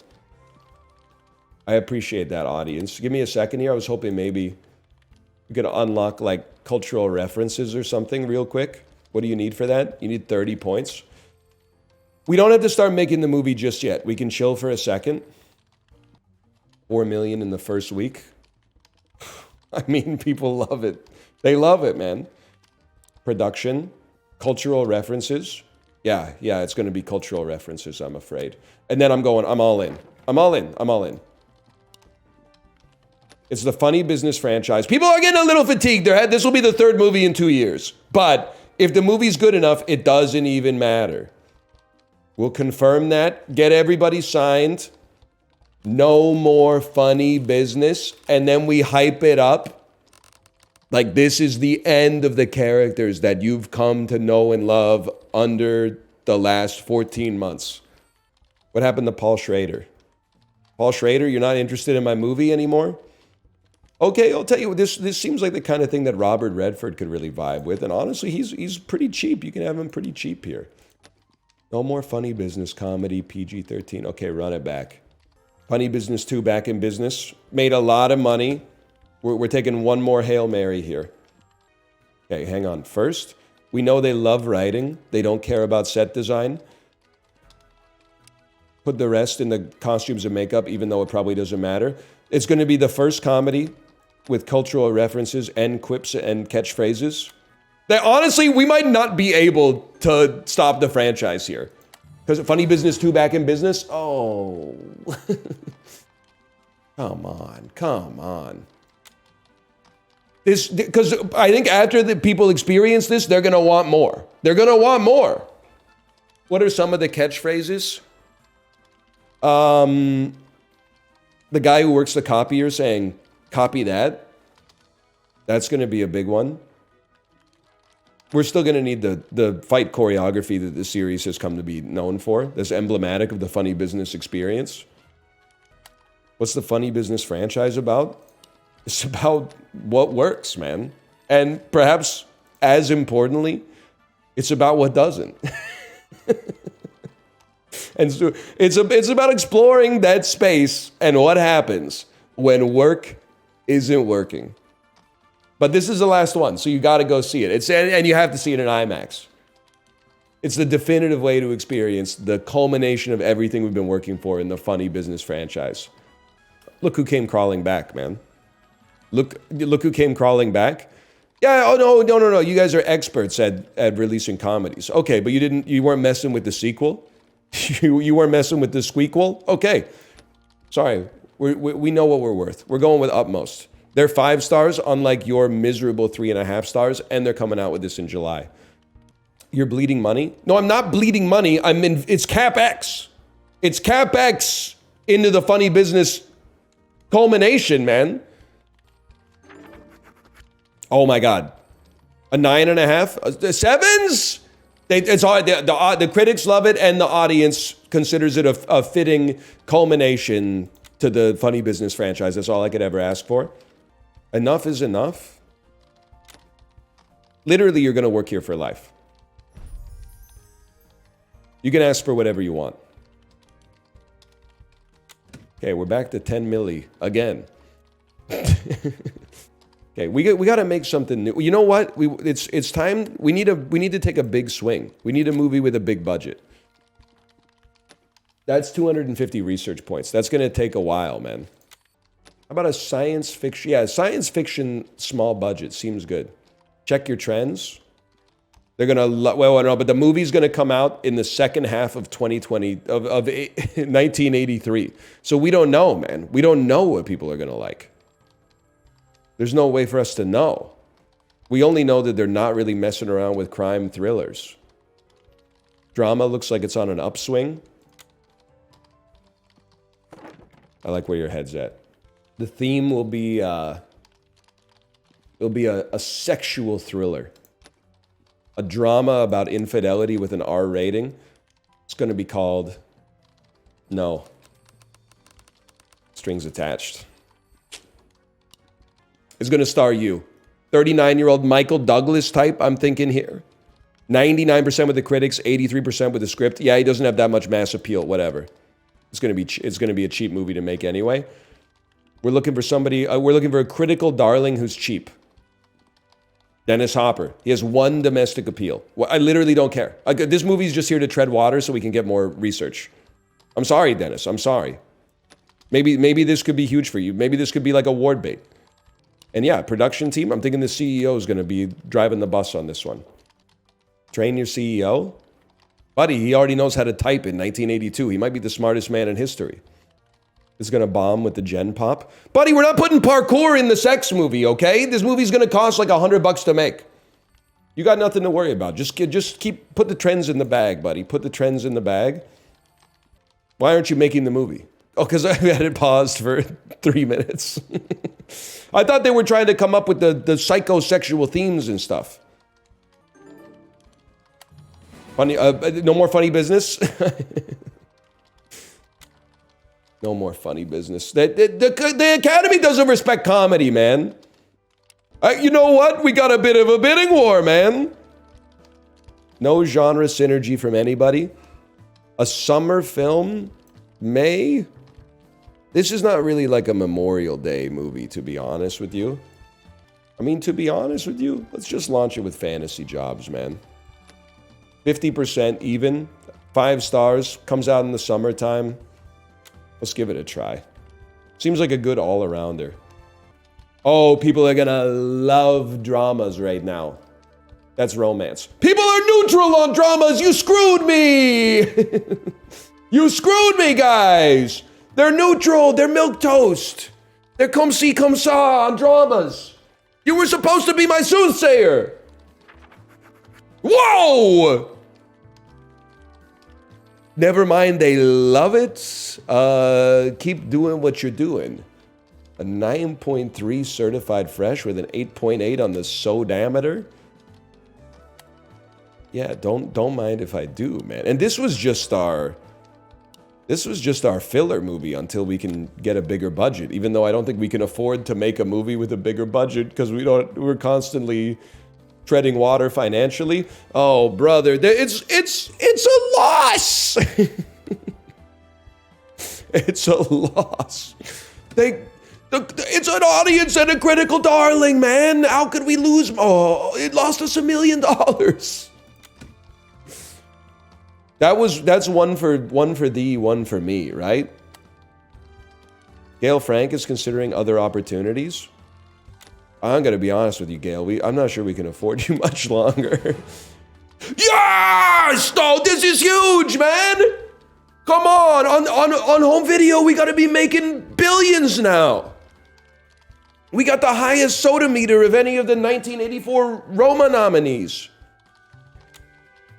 I appreciate that, audience. Give me a second here. I was hoping maybe we could unlock like cultural references or something real quick. What do you need for that? You need 30 points. We don't have to start making the movie just yet. We can chill for a second. 4 million in the first week. I mean, people love it. They love it, man. Production, cultural references. Yeah, it's going to be cultural references, I'm afraid. And then I'm all in. I'm all in. It's the Funny Business franchise. People are getting a little fatigued. This will be the third movie in 2 years. But if the movie's good enough, it doesn't even matter. We'll confirm that, get everybody signed. No more Funny Business. And then we hype it up. Like this is the end of the characters that you've come to know and love under the last 14 months. What happened to Paul Schrader? Paul Schrader, you're not interested in my movie anymore? Okay, I'll tell you what, this seems like the kind of thing that Robert Redford could really vibe with. And honestly, he's pretty cheap. You can have him pretty cheap here. No more Funny Business comedy, PG-13. Okay, run it back. Funny Business 2, Back in Business. Made a lot of money. We're taking one more Hail Mary here. Okay, hang on. First, we know they love writing. They don't care about set design. Put the rest in the costumes and makeup, even though it probably doesn't matter. It's going to be the first comedy with cultural references and quips and catchphrases. That honestly, we might not be able to stop the franchise here. Because Funny Business 2, Back in Business? Oh. Come on. Because I think after the people experience this, they're going to want more. What are some of the catchphrases? The guy who works the copier saying, copy that. That's going to be a big one. We're still going to need the fight choreography that the series has come to be known for. That's emblematic of the funny business experience. What's the funny business franchise about? It's about what works, man. And perhaps, as importantly, it's about what doesn't. And so it's about exploring that space and what happens when work isn't working. But this is the last one, so you got to go see it. And you have to see it in IMAX. It's the definitive way to experience the culmination of everything we've been working for in the funny business franchise. Look who came crawling back, man. Look who came crawling back. Yeah, oh no. You guys are experts at releasing comedies. Okay, but you weren't messing with the sequel? You weren't messing with the squeakquel? Okay. Sorry. We know what we're worth. We're going with utmost. They're 5 stars, unlike your miserable 3.5 stars, and they're coming out with this in July. You're bleeding money? No, I'm not bleeding money. It's CapEx. It's CapEx into the funny business culmination, man. Oh my God. A 9.5? The 7s? The critics love it, and the audience considers it a fitting culmination to the funny business franchise. That's all I could ever ask for. Enough is enough. Literally, you're going to work here for life. You can ask for whatever you want. Okay, we're back to 10 milli again. Okay, we got to make something new. You know what? It's time. We need to take a big swing. We need a movie with a big budget. That's 250 research points. That's going to take a while, man. How about a science fiction? Yeah, science fiction small budget seems good. Check your trends. They're going to well, no, but the movie's going to come out in the second half of 2020 of 1983. So we don't know, man. We don't know what people are going to like. There's no way for us to know. We only know that they're not really messing around with crime thrillers. Drama looks like it's on an upswing. I like where your head's at. The theme will be it'll be a sexual thriller. A drama about infidelity with an R rating. It's going to be called No Strings Attached. It's going to star you. 39-year-old Michael Douglas type, I'm thinking here. 99% with the critics, 83% with the script. Yeah, he doesn't have that much mass appeal, whatever. It's going to be a cheap movie to make anyway. We're looking for somebody, we're looking for a critical darling who's cheap. Dennis Hopper. He has one domestic appeal. Well, I literally don't care. This movie's just here to tread water so we can get more research. I'm sorry, Dennis. I'm sorry. Maybe this could be huge for you. Maybe this could be like award bait. And yeah, production team, I'm thinking the CEO is going to be driving the bus on this one. Train your CEO? Buddy, he already knows how to type in 1982. He might be the smartest man in history. Is going to bomb with the Gen Pop. Buddy, we're not putting parkour in the sex movie, okay? This movie's going to cost like $100 to make. You got nothing to worry about. Just put the trends in the bag, buddy. Put the trends in the bag. Why aren't you making the movie? Oh, because I had it paused for 3 minutes. I thought they were trying to come up with the psychosexual themes and stuff. Funny, no more funny business? No more funny business. The Academy doesn't respect comedy, man. You know what? We got a bit of a bidding war, man. No genre synergy from anybody. A summer film? May? This is not really like a Memorial Day movie, to be honest with you. I mean, to be honest with you, let's just launch it with fantasy jobs, man. 50% even. 5 stars. Comes out in the summertime. Let's give it a try. Seems like a good all-arounder. Oh, people are gonna love dramas right now. That's romance. People are neutral on dramas! You screwed me! You screwed me, guys! They're neutral! They're milquetoast! They're comme ci, comme ça on dramas! You were supposed to be my soothsayer! Whoa! Never mind, they love it. Keep doing what you're doing. A 9.3 certified fresh with an 8.8 on the sodometer. Yeah, don't mind if I do, man. And this was just our filler movie until we can get a bigger budget. Even though I don't think we can afford to make a movie with a bigger budget because we're constantly treading water financially. Oh, brother, it's a loss. It's a loss. It's an audience and a critical darling, man. How could we lose? Oh, it lost us $1 million. That's one for thee, one for me, right? Gail Frank is considering other opportunities. I'm gonna be honest with you, Gail. I'm not sure we can afford you much longer. Yes! No, this is huge, man! Come on home video, we gotta be making billions now. We got the highest soda meter of any of the 1984 Roma nominees.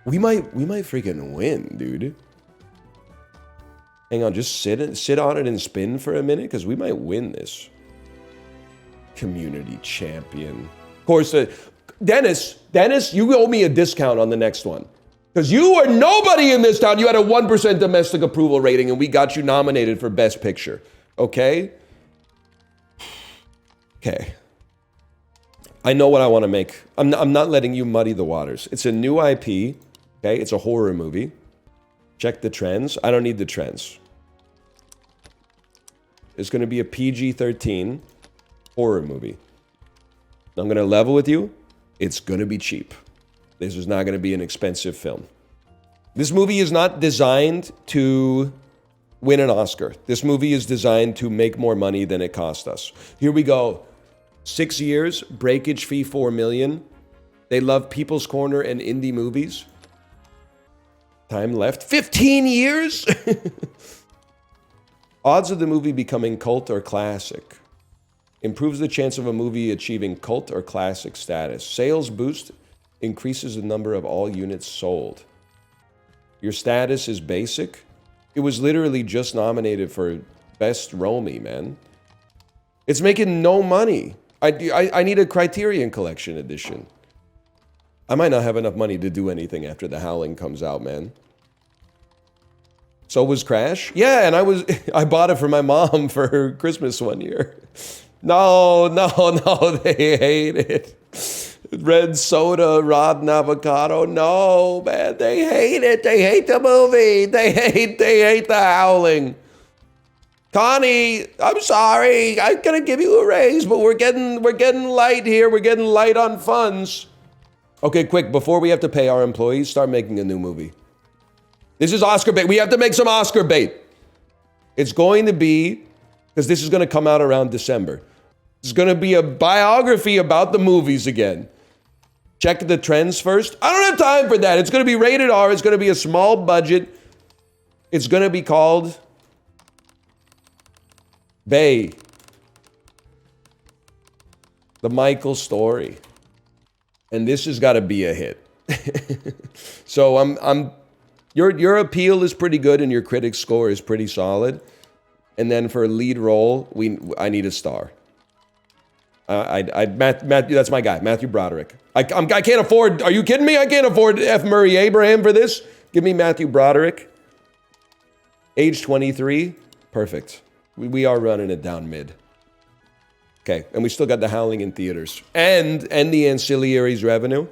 We might freaking win, dude. Hang on, just sit on it and spin for a minute, because we might win this. Community champion. Of course, Dennis, you owe me a discount on the next one. Because you are nobody in this town. You had a 1% domestic approval rating, and we got you nominated for Best Picture. Okay? Okay. I know what I want to make. I'm not letting you muddy the waters. It's a new IP. Okay? It's a horror movie. Check the trends. I don't need the trends. It's going to be a PG-13 horror movie. I'm going to level with you. It's going to be cheap. This is not going to be an expensive film. This movie is not designed to win an Oscar. This movie is designed to make more money than it cost us. Here we go. 6 years, breakage fee $4 million. They love People's Corner and indie movies. Time left, 15 years? Odds of the movie becoming cult or classic. Improves the chance of a movie achieving cult or classic status. Sales boost increases the number of all units sold. Your status is basic. It was literally just nominated for Best Romy, man. It's making no money. I need a Criterion Collection edition. I might not have enough money to do anything after The Howling comes out, man. So was Crash? Yeah, and I bought it for my mom for Christmas one year. No, they hate it. Red soda, rotten avocado. No, man, they hate it. They hate the movie. They hate The Howling. Connie, I'm sorry. I'm gonna give you a raise, but we're getting light here. We're getting light on funds. Okay, quick, before we have to pay our employees, start making a new movie. This is Oscar bait. We have to make some Oscar bait. It's going to be, because this is going to come out around December. It's going to be a biography about the movies again. Check the trends first. I don't have time for that. It's going to be rated R. It's going to be a small budget. It's going to be called Bay. The Michael story. And this has got to be a hit. So your appeal is pretty good and your critic score is pretty solid. And then for lead role, I need a star. Matthew, that's my guy, Matthew Broderick. I can't afford. Are you kidding me? I can't afford F. Murray Abraham for this. Give me Matthew Broderick. Age 23, perfect. We are running it down mid. Okay, and we still got The Howling in theaters and the ancillaries revenue.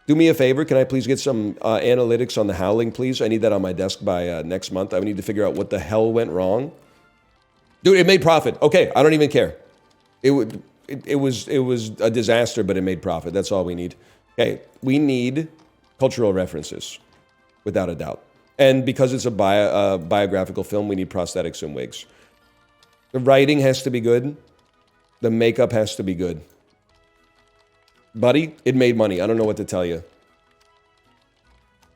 Do me a favor, can I please get some analytics on The Howling, please? I need that on my desk by next month. I need to figure out what the hell went wrong. Dude, it made profit. Okay, I don't even care. It was a disaster, but it made profit. That's all we need. Okay, we need cultural references, without a doubt. And because it's a biographical film, we need prosthetics and wigs. The writing has to be good. The makeup has to be good. Buddy, it made money. I don't know what to tell you.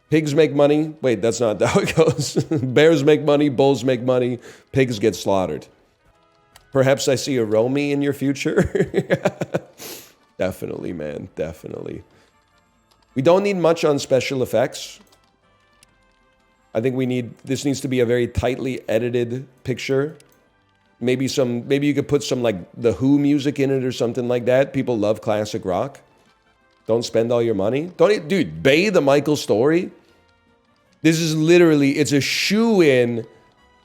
Pigs make money. Wait, that's not how it goes. Bears make money. Bulls make money. Pigs get slaughtered. Perhaps I see a Romy in your future. Definitely, man. Definitely. We don't need much on special effects. I think this needs to be a very tightly edited picture. Maybe you could put some like The Who music in it or something like that. People love classic rock. Don't spend all your money. Dude, Bay the Michael story. This is literally, it's a shoe-in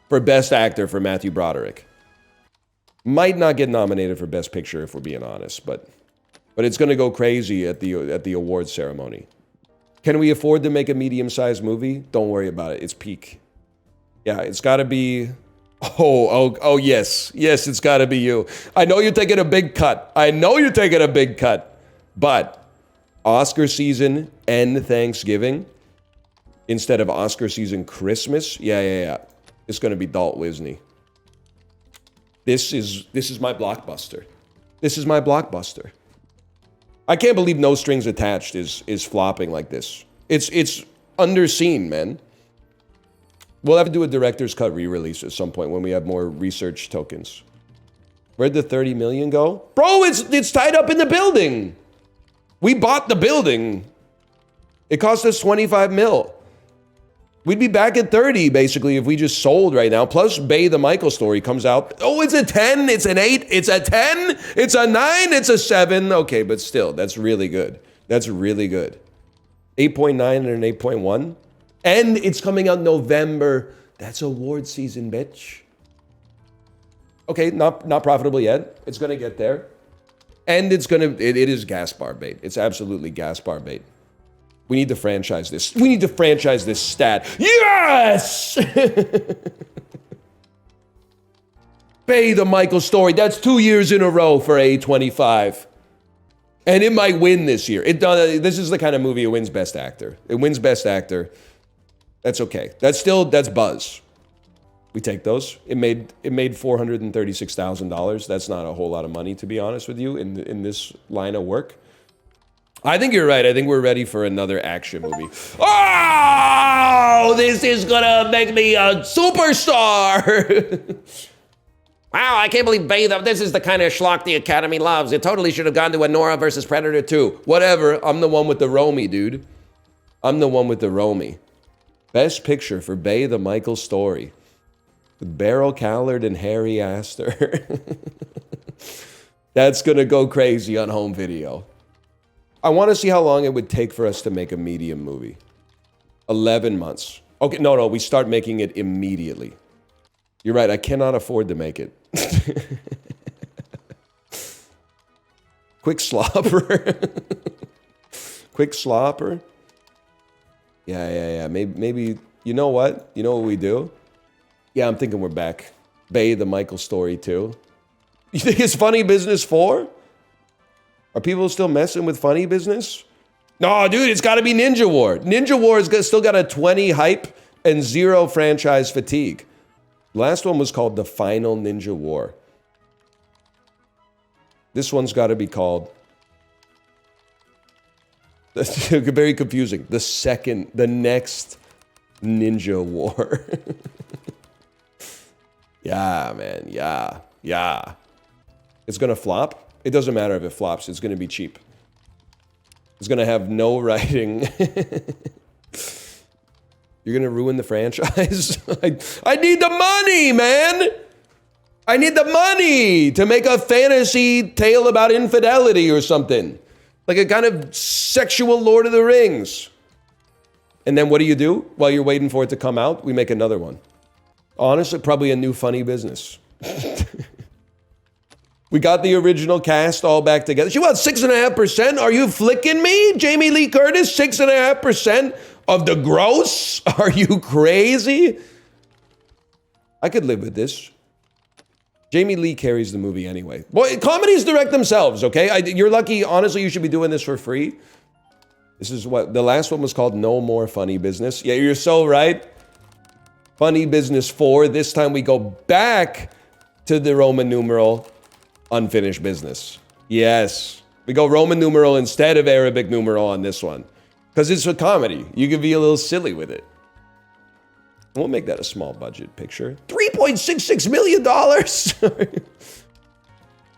for Best Actor for Matthew Broderick. Might not get nominated for Best Picture if we're being honest, but it's going to go crazy at the awards ceremony. Can we afford to make a medium-sized movie? Don't worry about it. It's peak. Yeah, it's got to be... Oh, yes. Yes, it's got to be you. I know you're taking a big cut. But Oscar season and Thanksgiving instead of Oscar season Christmas. Yeah. It's going to be Dalt Wisney. This is my blockbuster. I can't believe No Strings Attached is flopping like this. It's underseen, man. We'll have to do a director's cut re-release at some point when we have more research tokens. Where'd the 30 million go? Bro, it's tied up in the building. We bought the building. It cost us 25 mil. We'd be back at 30, basically, if we just sold right now. Plus, Bay the Michael story comes out. Oh, it's a 10, it's an 8, it's a 10, it's a 9, it's a 7. Okay, but still, that's really good. 8.9 and an 8.1. And it's coming out November. That's award season, bitch. Okay, not profitable yet. It's going to get there. And it is gas bar bait. It's absolutely gas bar bait. We need to franchise this. Stat. Yes! Bay the Michael story. That's 2 years in a row for A25. And it might win this year. This is the kind of movie it wins Best Actor. It wins Best Actor. That's okay. That's buzz. We take those. It made $436,000. That's not a whole lot of money, to be honest with you, in this line of work. I think you're right. I think we're ready for another action movie. Oh, this is gonna make me a superstar. Wow, I can't believe this is the kind of schlock the Academy loves. It totally should have gone to Anora versus Predator 2. Whatever. I'm the one with the Romy, dude. Best Picture for Bay the Michael story. With Beryl Callard and Harry Astor. That's gonna go crazy on home video. I want to see how long it would take for us to make a medium movie. 11 months. Okay, no, we start making it immediately. You're right, I cannot afford to make it. Quick slopper. Yeah. Maybe, you know what? You know what we do? Yeah, I'm thinking we're back. Bay the Michael story too. You think it's Funny Business 4? Are people still messing with Funny Business? No, dude, it's got to be Ninja War. Ninja War has still got a 20 hype and 0 franchise fatigue. Last one was called The Final Ninja War. This one's got to be called... That's very confusing. The next Ninja War. Yeah, man. Yeah. It's going to flop. It doesn't matter if it flops. It's going to be cheap. It's going to have no writing. You're going to ruin the franchise? I need the money, man. I need the money to make a fantasy tale about infidelity or something. Like a kind of sexual Lord of the Rings. And then what do? While you're waiting for it to come out, we make another one. Honestly, probably a new Funny Business. We got the original cast all back together. She wants 6.5%? Are you flicking me? Jamie Lee Curtis, 6.5% of the gross? Are you crazy? I could live with this. Jamie Lee carries the movie anyway. Boy, comedies direct themselves, okay? You're lucky. Honestly, you should be doing this for free. This is what the last one was called. No More Funny Business. Yeah, you're so right. Funny Business 4. This time we go back to the Roman numeral unfinished business. Yes. We go Roman numeral instead of Arabic numeral on this one. Because it's a comedy. You can be a little silly with it. We'll make that a small budget picture. $3.66 million.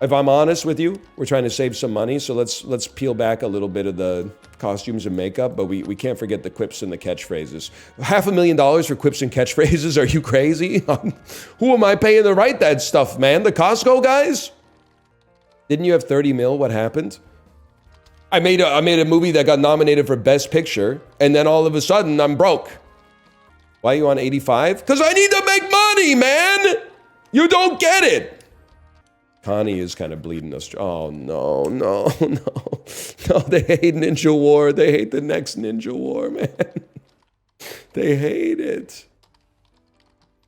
If I'm honest with you, we're trying to save some money, so let's peel back a little bit of the costumes and makeup, but we can't forget the quips and the catchphrases. $500,000 for quips and catchphrases? Are you crazy? Who am I paying to write that stuff, man? The Costco guys? Didn't you have 30 mil? What happened? I made a movie that got nominated for Best Picture, and then all of a sudden I'm broke. Why are you on 85? Because I need to make money, man! You don't get it! Connie is kind of bleeding us. Oh, no. No, they hate Ninja War. They hate the next Ninja War, man. They hate it.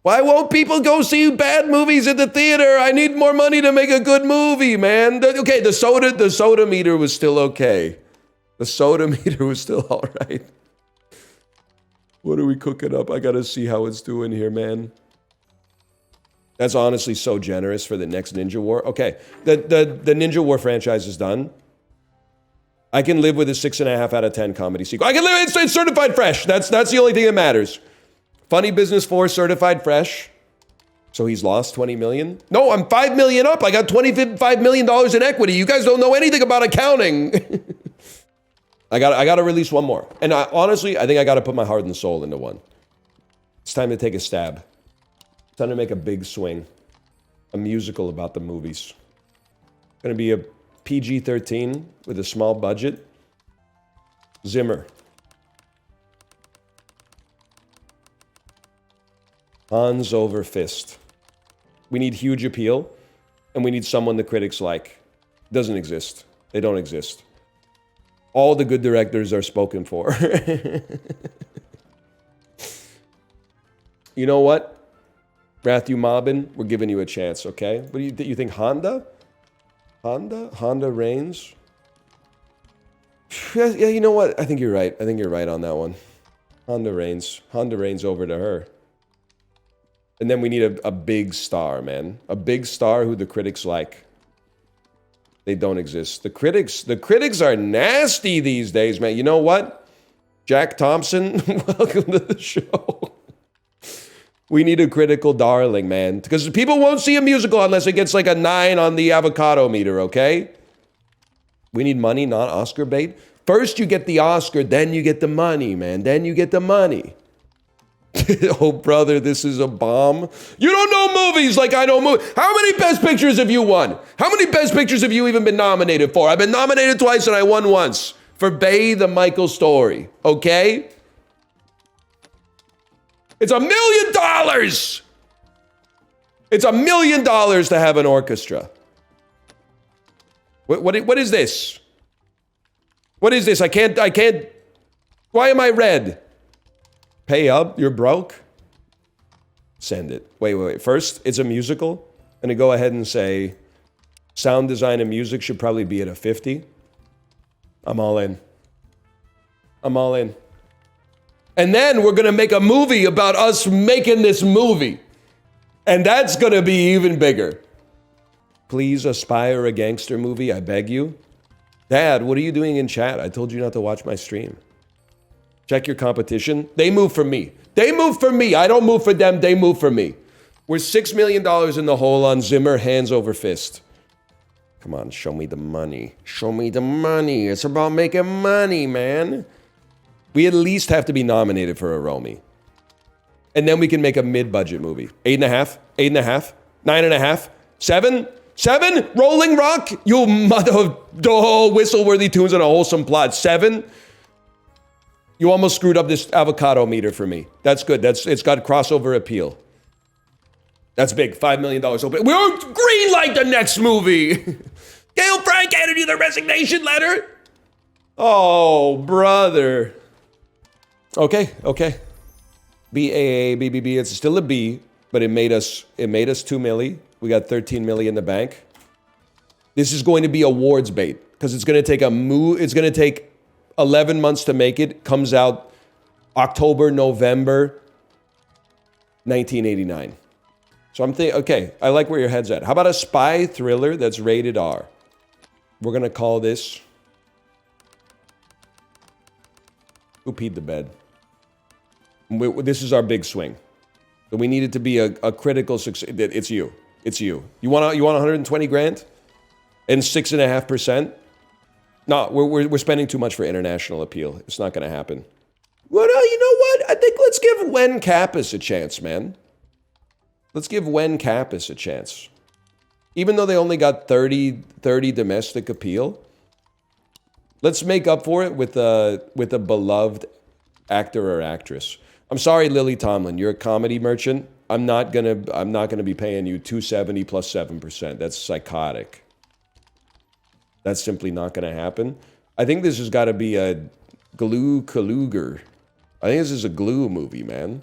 Why won't people go see bad movies at the theater? I need more money to make a good movie, man. Okay, the soda meter was still okay. The soda meter was still all right. What are we cooking up? I gotta see how it's doing here, man. That's honestly so generous for the next Ninja War. Okay, the Ninja War franchise is done. I can live with a 6.5 out of 10 comedy sequel. I can live, it's certified fresh. That's the only thing that matters. Funny Business 4 certified fresh. So he's lost 20 million? No, I'm 5 million up. I got $25 million in equity. You guys don't know anything about accounting. I gotta release one more. And honestly, I think I gotta put my heart and soul into one. It's time to take a stab. It's time to make a big swing. A musical about the movies. Gonna be a PG-13 with a small budget. Zimmer. Hands over fist. We need huge appeal, and we need someone the critics like. Doesn't exist. They don't exist. All the good directors are spoken for. You know what? Matthew Mobbin, we're giving you a chance, okay? What do you think, Honda? Honda reigns? Yeah, you know what? I think you're right. I think you're right on that one. Honda reigns. Honda reigns over to her. And then we need a big star, man. A big star who the critics like. They don't exist. The critics are nasty these days, man. You know what? Jack Thompson, welcome to the show. We need a critical darling, man. Because people won't see a musical unless it gets like a 9 on the avocado meter, okay? We need money, not Oscar bait. First you get the Oscar, then you get the money, man. Then you get the money. Oh, brother, this is a bomb. You don't know movies like I know movies. How many Best Pictures have you won? How many Best Pictures have you even been nominated for? I've been nominated twice and I won once. For Bay, the Michael story. Okay? It's $1 million! It's $1 million to have an orchestra. What is this? What is this? I can't. Why am I red? Pay up, you're broke? Send it. Wait. First, it's a musical. I'm gonna go ahead and say sound design and music should probably be at a 50. I'm all in. And then we're gonna make a movie about us making this movie. And that's gonna be even bigger. Please aspire a gangster movie, I beg you. Dad, what are you doing in chat? I told you not to watch my stream. Check your competition. They move for me. I don't move for them. They move for me. We're $6 million in the hole on Zimmer, hands over fist. Come on, show me the money. Show me the money. It's about making money, man. We at least have to be nominated for a Romy. And then we can make a mid-budget movie. 8.5, 8.5, 9.5, 7, 7, Rolling Rock. You mother of whistle-worthy tunes and a wholesome plot. 7. You almost screwed up this avocado meter for me. That's good. It's got crossover appeal. That's big. $5 million open. We'll green light the next movie. Gail Frank handed you the resignation letter. Oh, brother. Okay. BAA, BBB. It's still a B, but it made us 2 milli. We got 13 milli in the bank. This is going to be awards bait because it's going to take It's going to take 11 months to make it. Comes out October, November 1989. So I'm thinking, okay, I like where your head's at. How about a spy thriller that's rated R? We're going to call this... Who peed the bed? This is our big swing. So we need it to be a critical success. It's you. You want 120 grand? And 6.5%? No, we're spending too much for international appeal. It's not going to happen. Well, no, you know what? I think let's give Wen Kappas a chance, man. Let's give Wen Kappas a chance. Even though they only got 30 domestic appeal, Let's make up for it with a beloved actor or actress. I'm sorry, Lily Tomlin. You're a comedy merchant. I'm not gonna be paying you $270 plus 7%. That's psychotic. That's simply not gonna happen. I think this has got to be a Glue Kaluger. I think this is a Glue movie, man.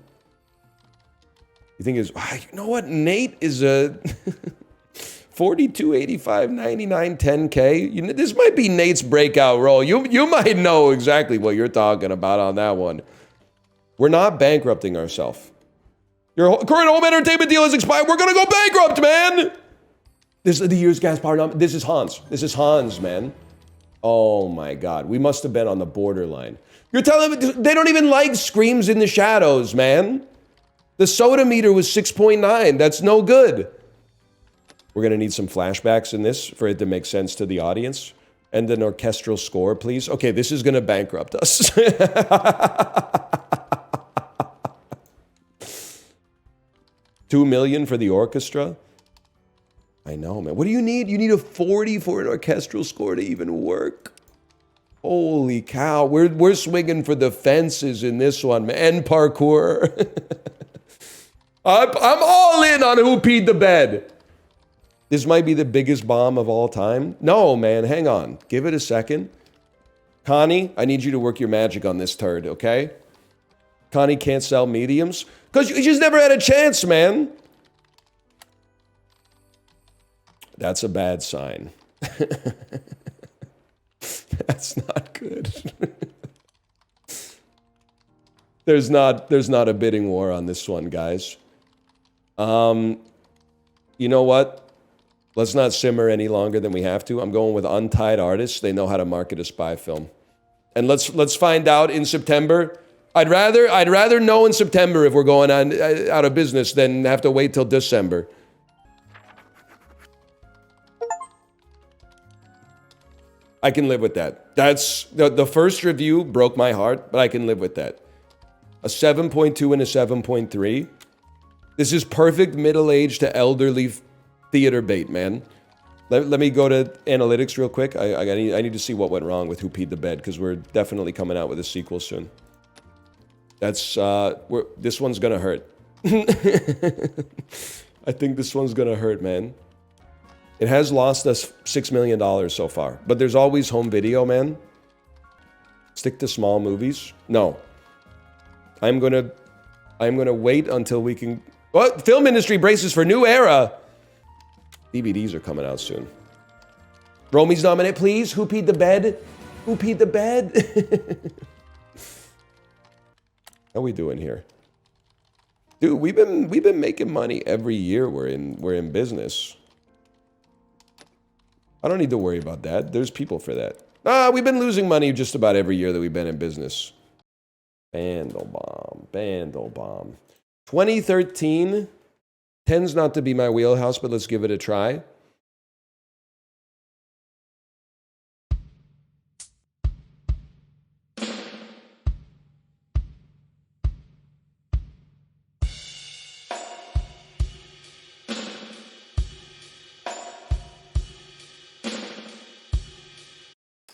You think it's... You know what? Nate is a... 42, 85, 99, 10K. You know, this might be Nate's breakout role. You might know exactly what you're talking about on that one. We're not bankrupting ourselves. Your current home entertainment deal has expired. We're going to go bankrupt, man. This is the year's gas power. This is Hans. This is Hans, man. Oh, my God. We must have been on the borderline. You're telling me they don't even like Screams in the Shadows, man. The soda meter was 6.9. That's no good. We're going to need some flashbacks in this for it to make sense to the audience. And an orchestral score, please. Okay, this is going to bankrupt us. $2 million for the orchestra? I know, man. What do you need? You need a 40 for an orchestral score to even work. Holy cow. We're swinging for the fences in this one, man. And parkour. I'm all in on Who Peed the Bed. This might be the biggest bomb of all time. No, man, hang on. Give it a second. Connie, I need you to work your magic on this turd, okay? Connie can't sell mediums? Because you just never had a chance, man. That's a bad sign. That's not good. There's not a bidding war on this one, guys. You know what? Let's not simmer any longer than we have to. I'm going with Untied Artists. They know how to market a spy film. And let's find out in September. I'd rather know in September if we're going out of business than have to wait till December. I can live with that. That's the first review broke my heart, but I can live with that. A 7.2 and a 7.3. This is perfect middle-aged to elderly theater bait, man. Let me go to analytics real quick. I need to see what went wrong with Who Peed the Bed, because we're definitely coming out with a sequel soon. That's this one's gonna hurt. I think this one's gonna hurt, man. It has lost us $6 million so far, but there's always home video, man. Stick to small movies. No, I'm gonna wait until we can. What? Film industry braces for new era. DVDs are coming out soon. Romy's nominate, please. Who Peed the Bed? Who Peed the Bed? How we doing here? Dude, we've been making money every year we're in business. I don't need to worry about that. There's people for that. We've been losing money just about every year that we've been in business. Bandle bomb. 2013 tends not to be my wheelhouse, but let's give it a try.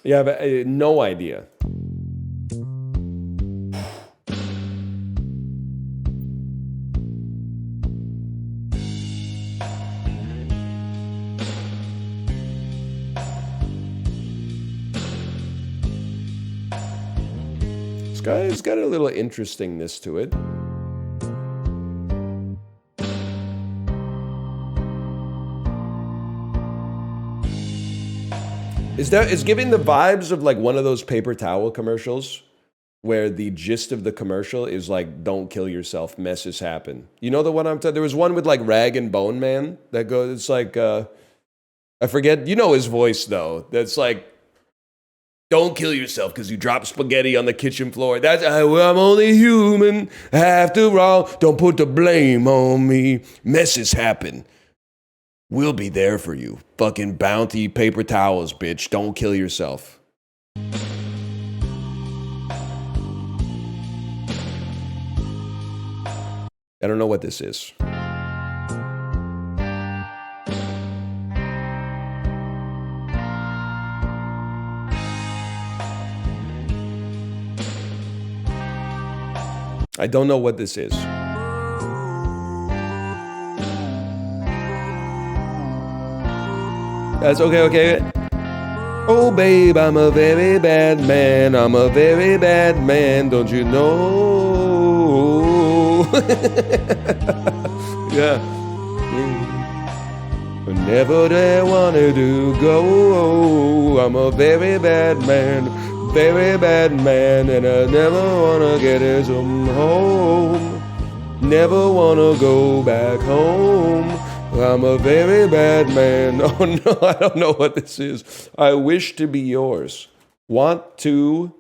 Yeah, but no idea. It's got a little interestingness to it. It's giving the vibes of like one of those paper towel commercials where the gist of the commercial is like, don't kill yourself, messes happen. You know the one I'm talking? There was one with like Rag and Bone Man that goes, it's like, I forget, you know his voice though. That's like, don't kill yourself because you dropped spaghetti on the kitchen floor. That's, I'm only human, after all. Don't put the blame on me. Messes happen. We'll be there for you. Fucking Bounty paper towels, bitch. Don't kill yourself. I don't know what this is. I don't know what this is. That's okay. Oh, babe, I'm a very bad man. I'm a very bad man, don't you know? Yeah. Whenever they wanted to go, I'm a very bad man, and I never wanna get some home. Never wanna go back home. I'm a very bad man. Oh no, I don't know what this is. I wish to be yours. Want to.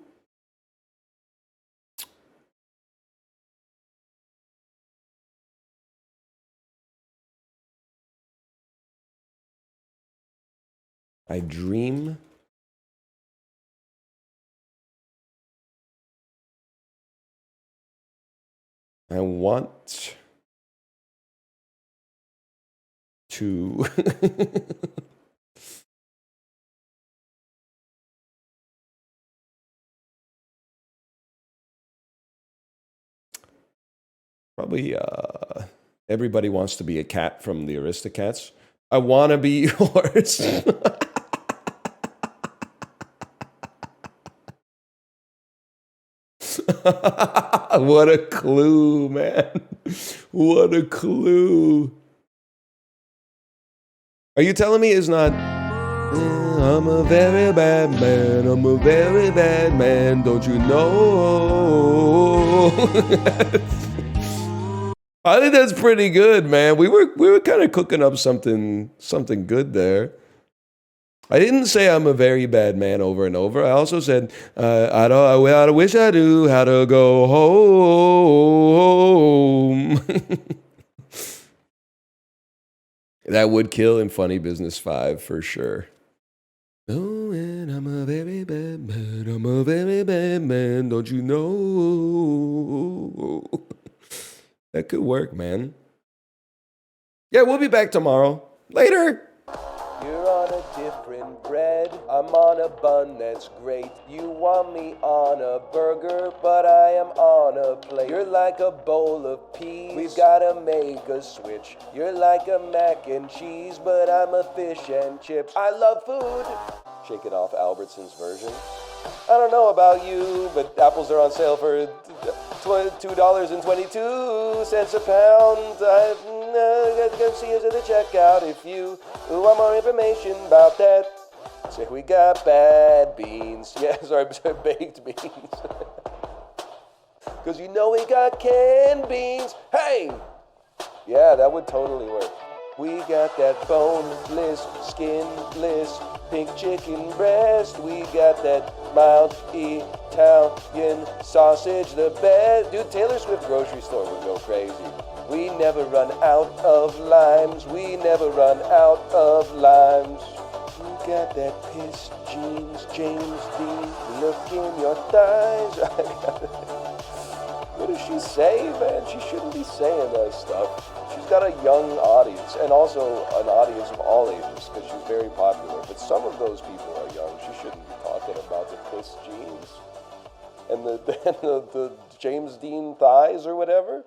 I dream. I want to. Probably everybody wants to be a cat from the Aristocats. I want to be yours. What a clue, man. What a clue. Are you telling me it's not? I'm a very bad man. I'm a very bad man. Don't you know? I think that's pretty good, man. We were kind of cooking up something good there. I didn't say I'm a very bad man over and over. I also said I wish I knew how to go home. That would kill in Funny Business 5 for sure. Oh, and I'm a very bad man. I'm a very bad man. Don't you know? That could work, man. Yeah, we'll be back tomorrow. Later. You're on a different bread. I'm on a bun that's great. You want me on a burger, but I am on a plate. You're like a bowl of peas. We've gotta make a switch. You're like a mac and cheese, but I'm a fish and chips. I love food. Shake It Off Albertson's version. I don't know about you, but apples are on sale for $2.22 a pound. I'm gonna see us at the checkout if you want more information about that. Say we got bad beans. Yeah, sorry, baked beans. Because you know we got canned beans. Hey! Yeah, that would totally work. We got that boneless, skinless, pink chicken breast. We got that mild Italian sausage, the best. Dude, Taylor Swift grocery store would go crazy. We never run out of limes. We never run out of limes. We got that piss jeans, James Dean. Look in your thighs. What does she say, man? She shouldn't be saying that stuff. She's got a young audience, and also an audience of all ages, because she's very popular. But some of those people are young. She shouldn't be talking about the piss jeans and the James Dean thighs or whatever.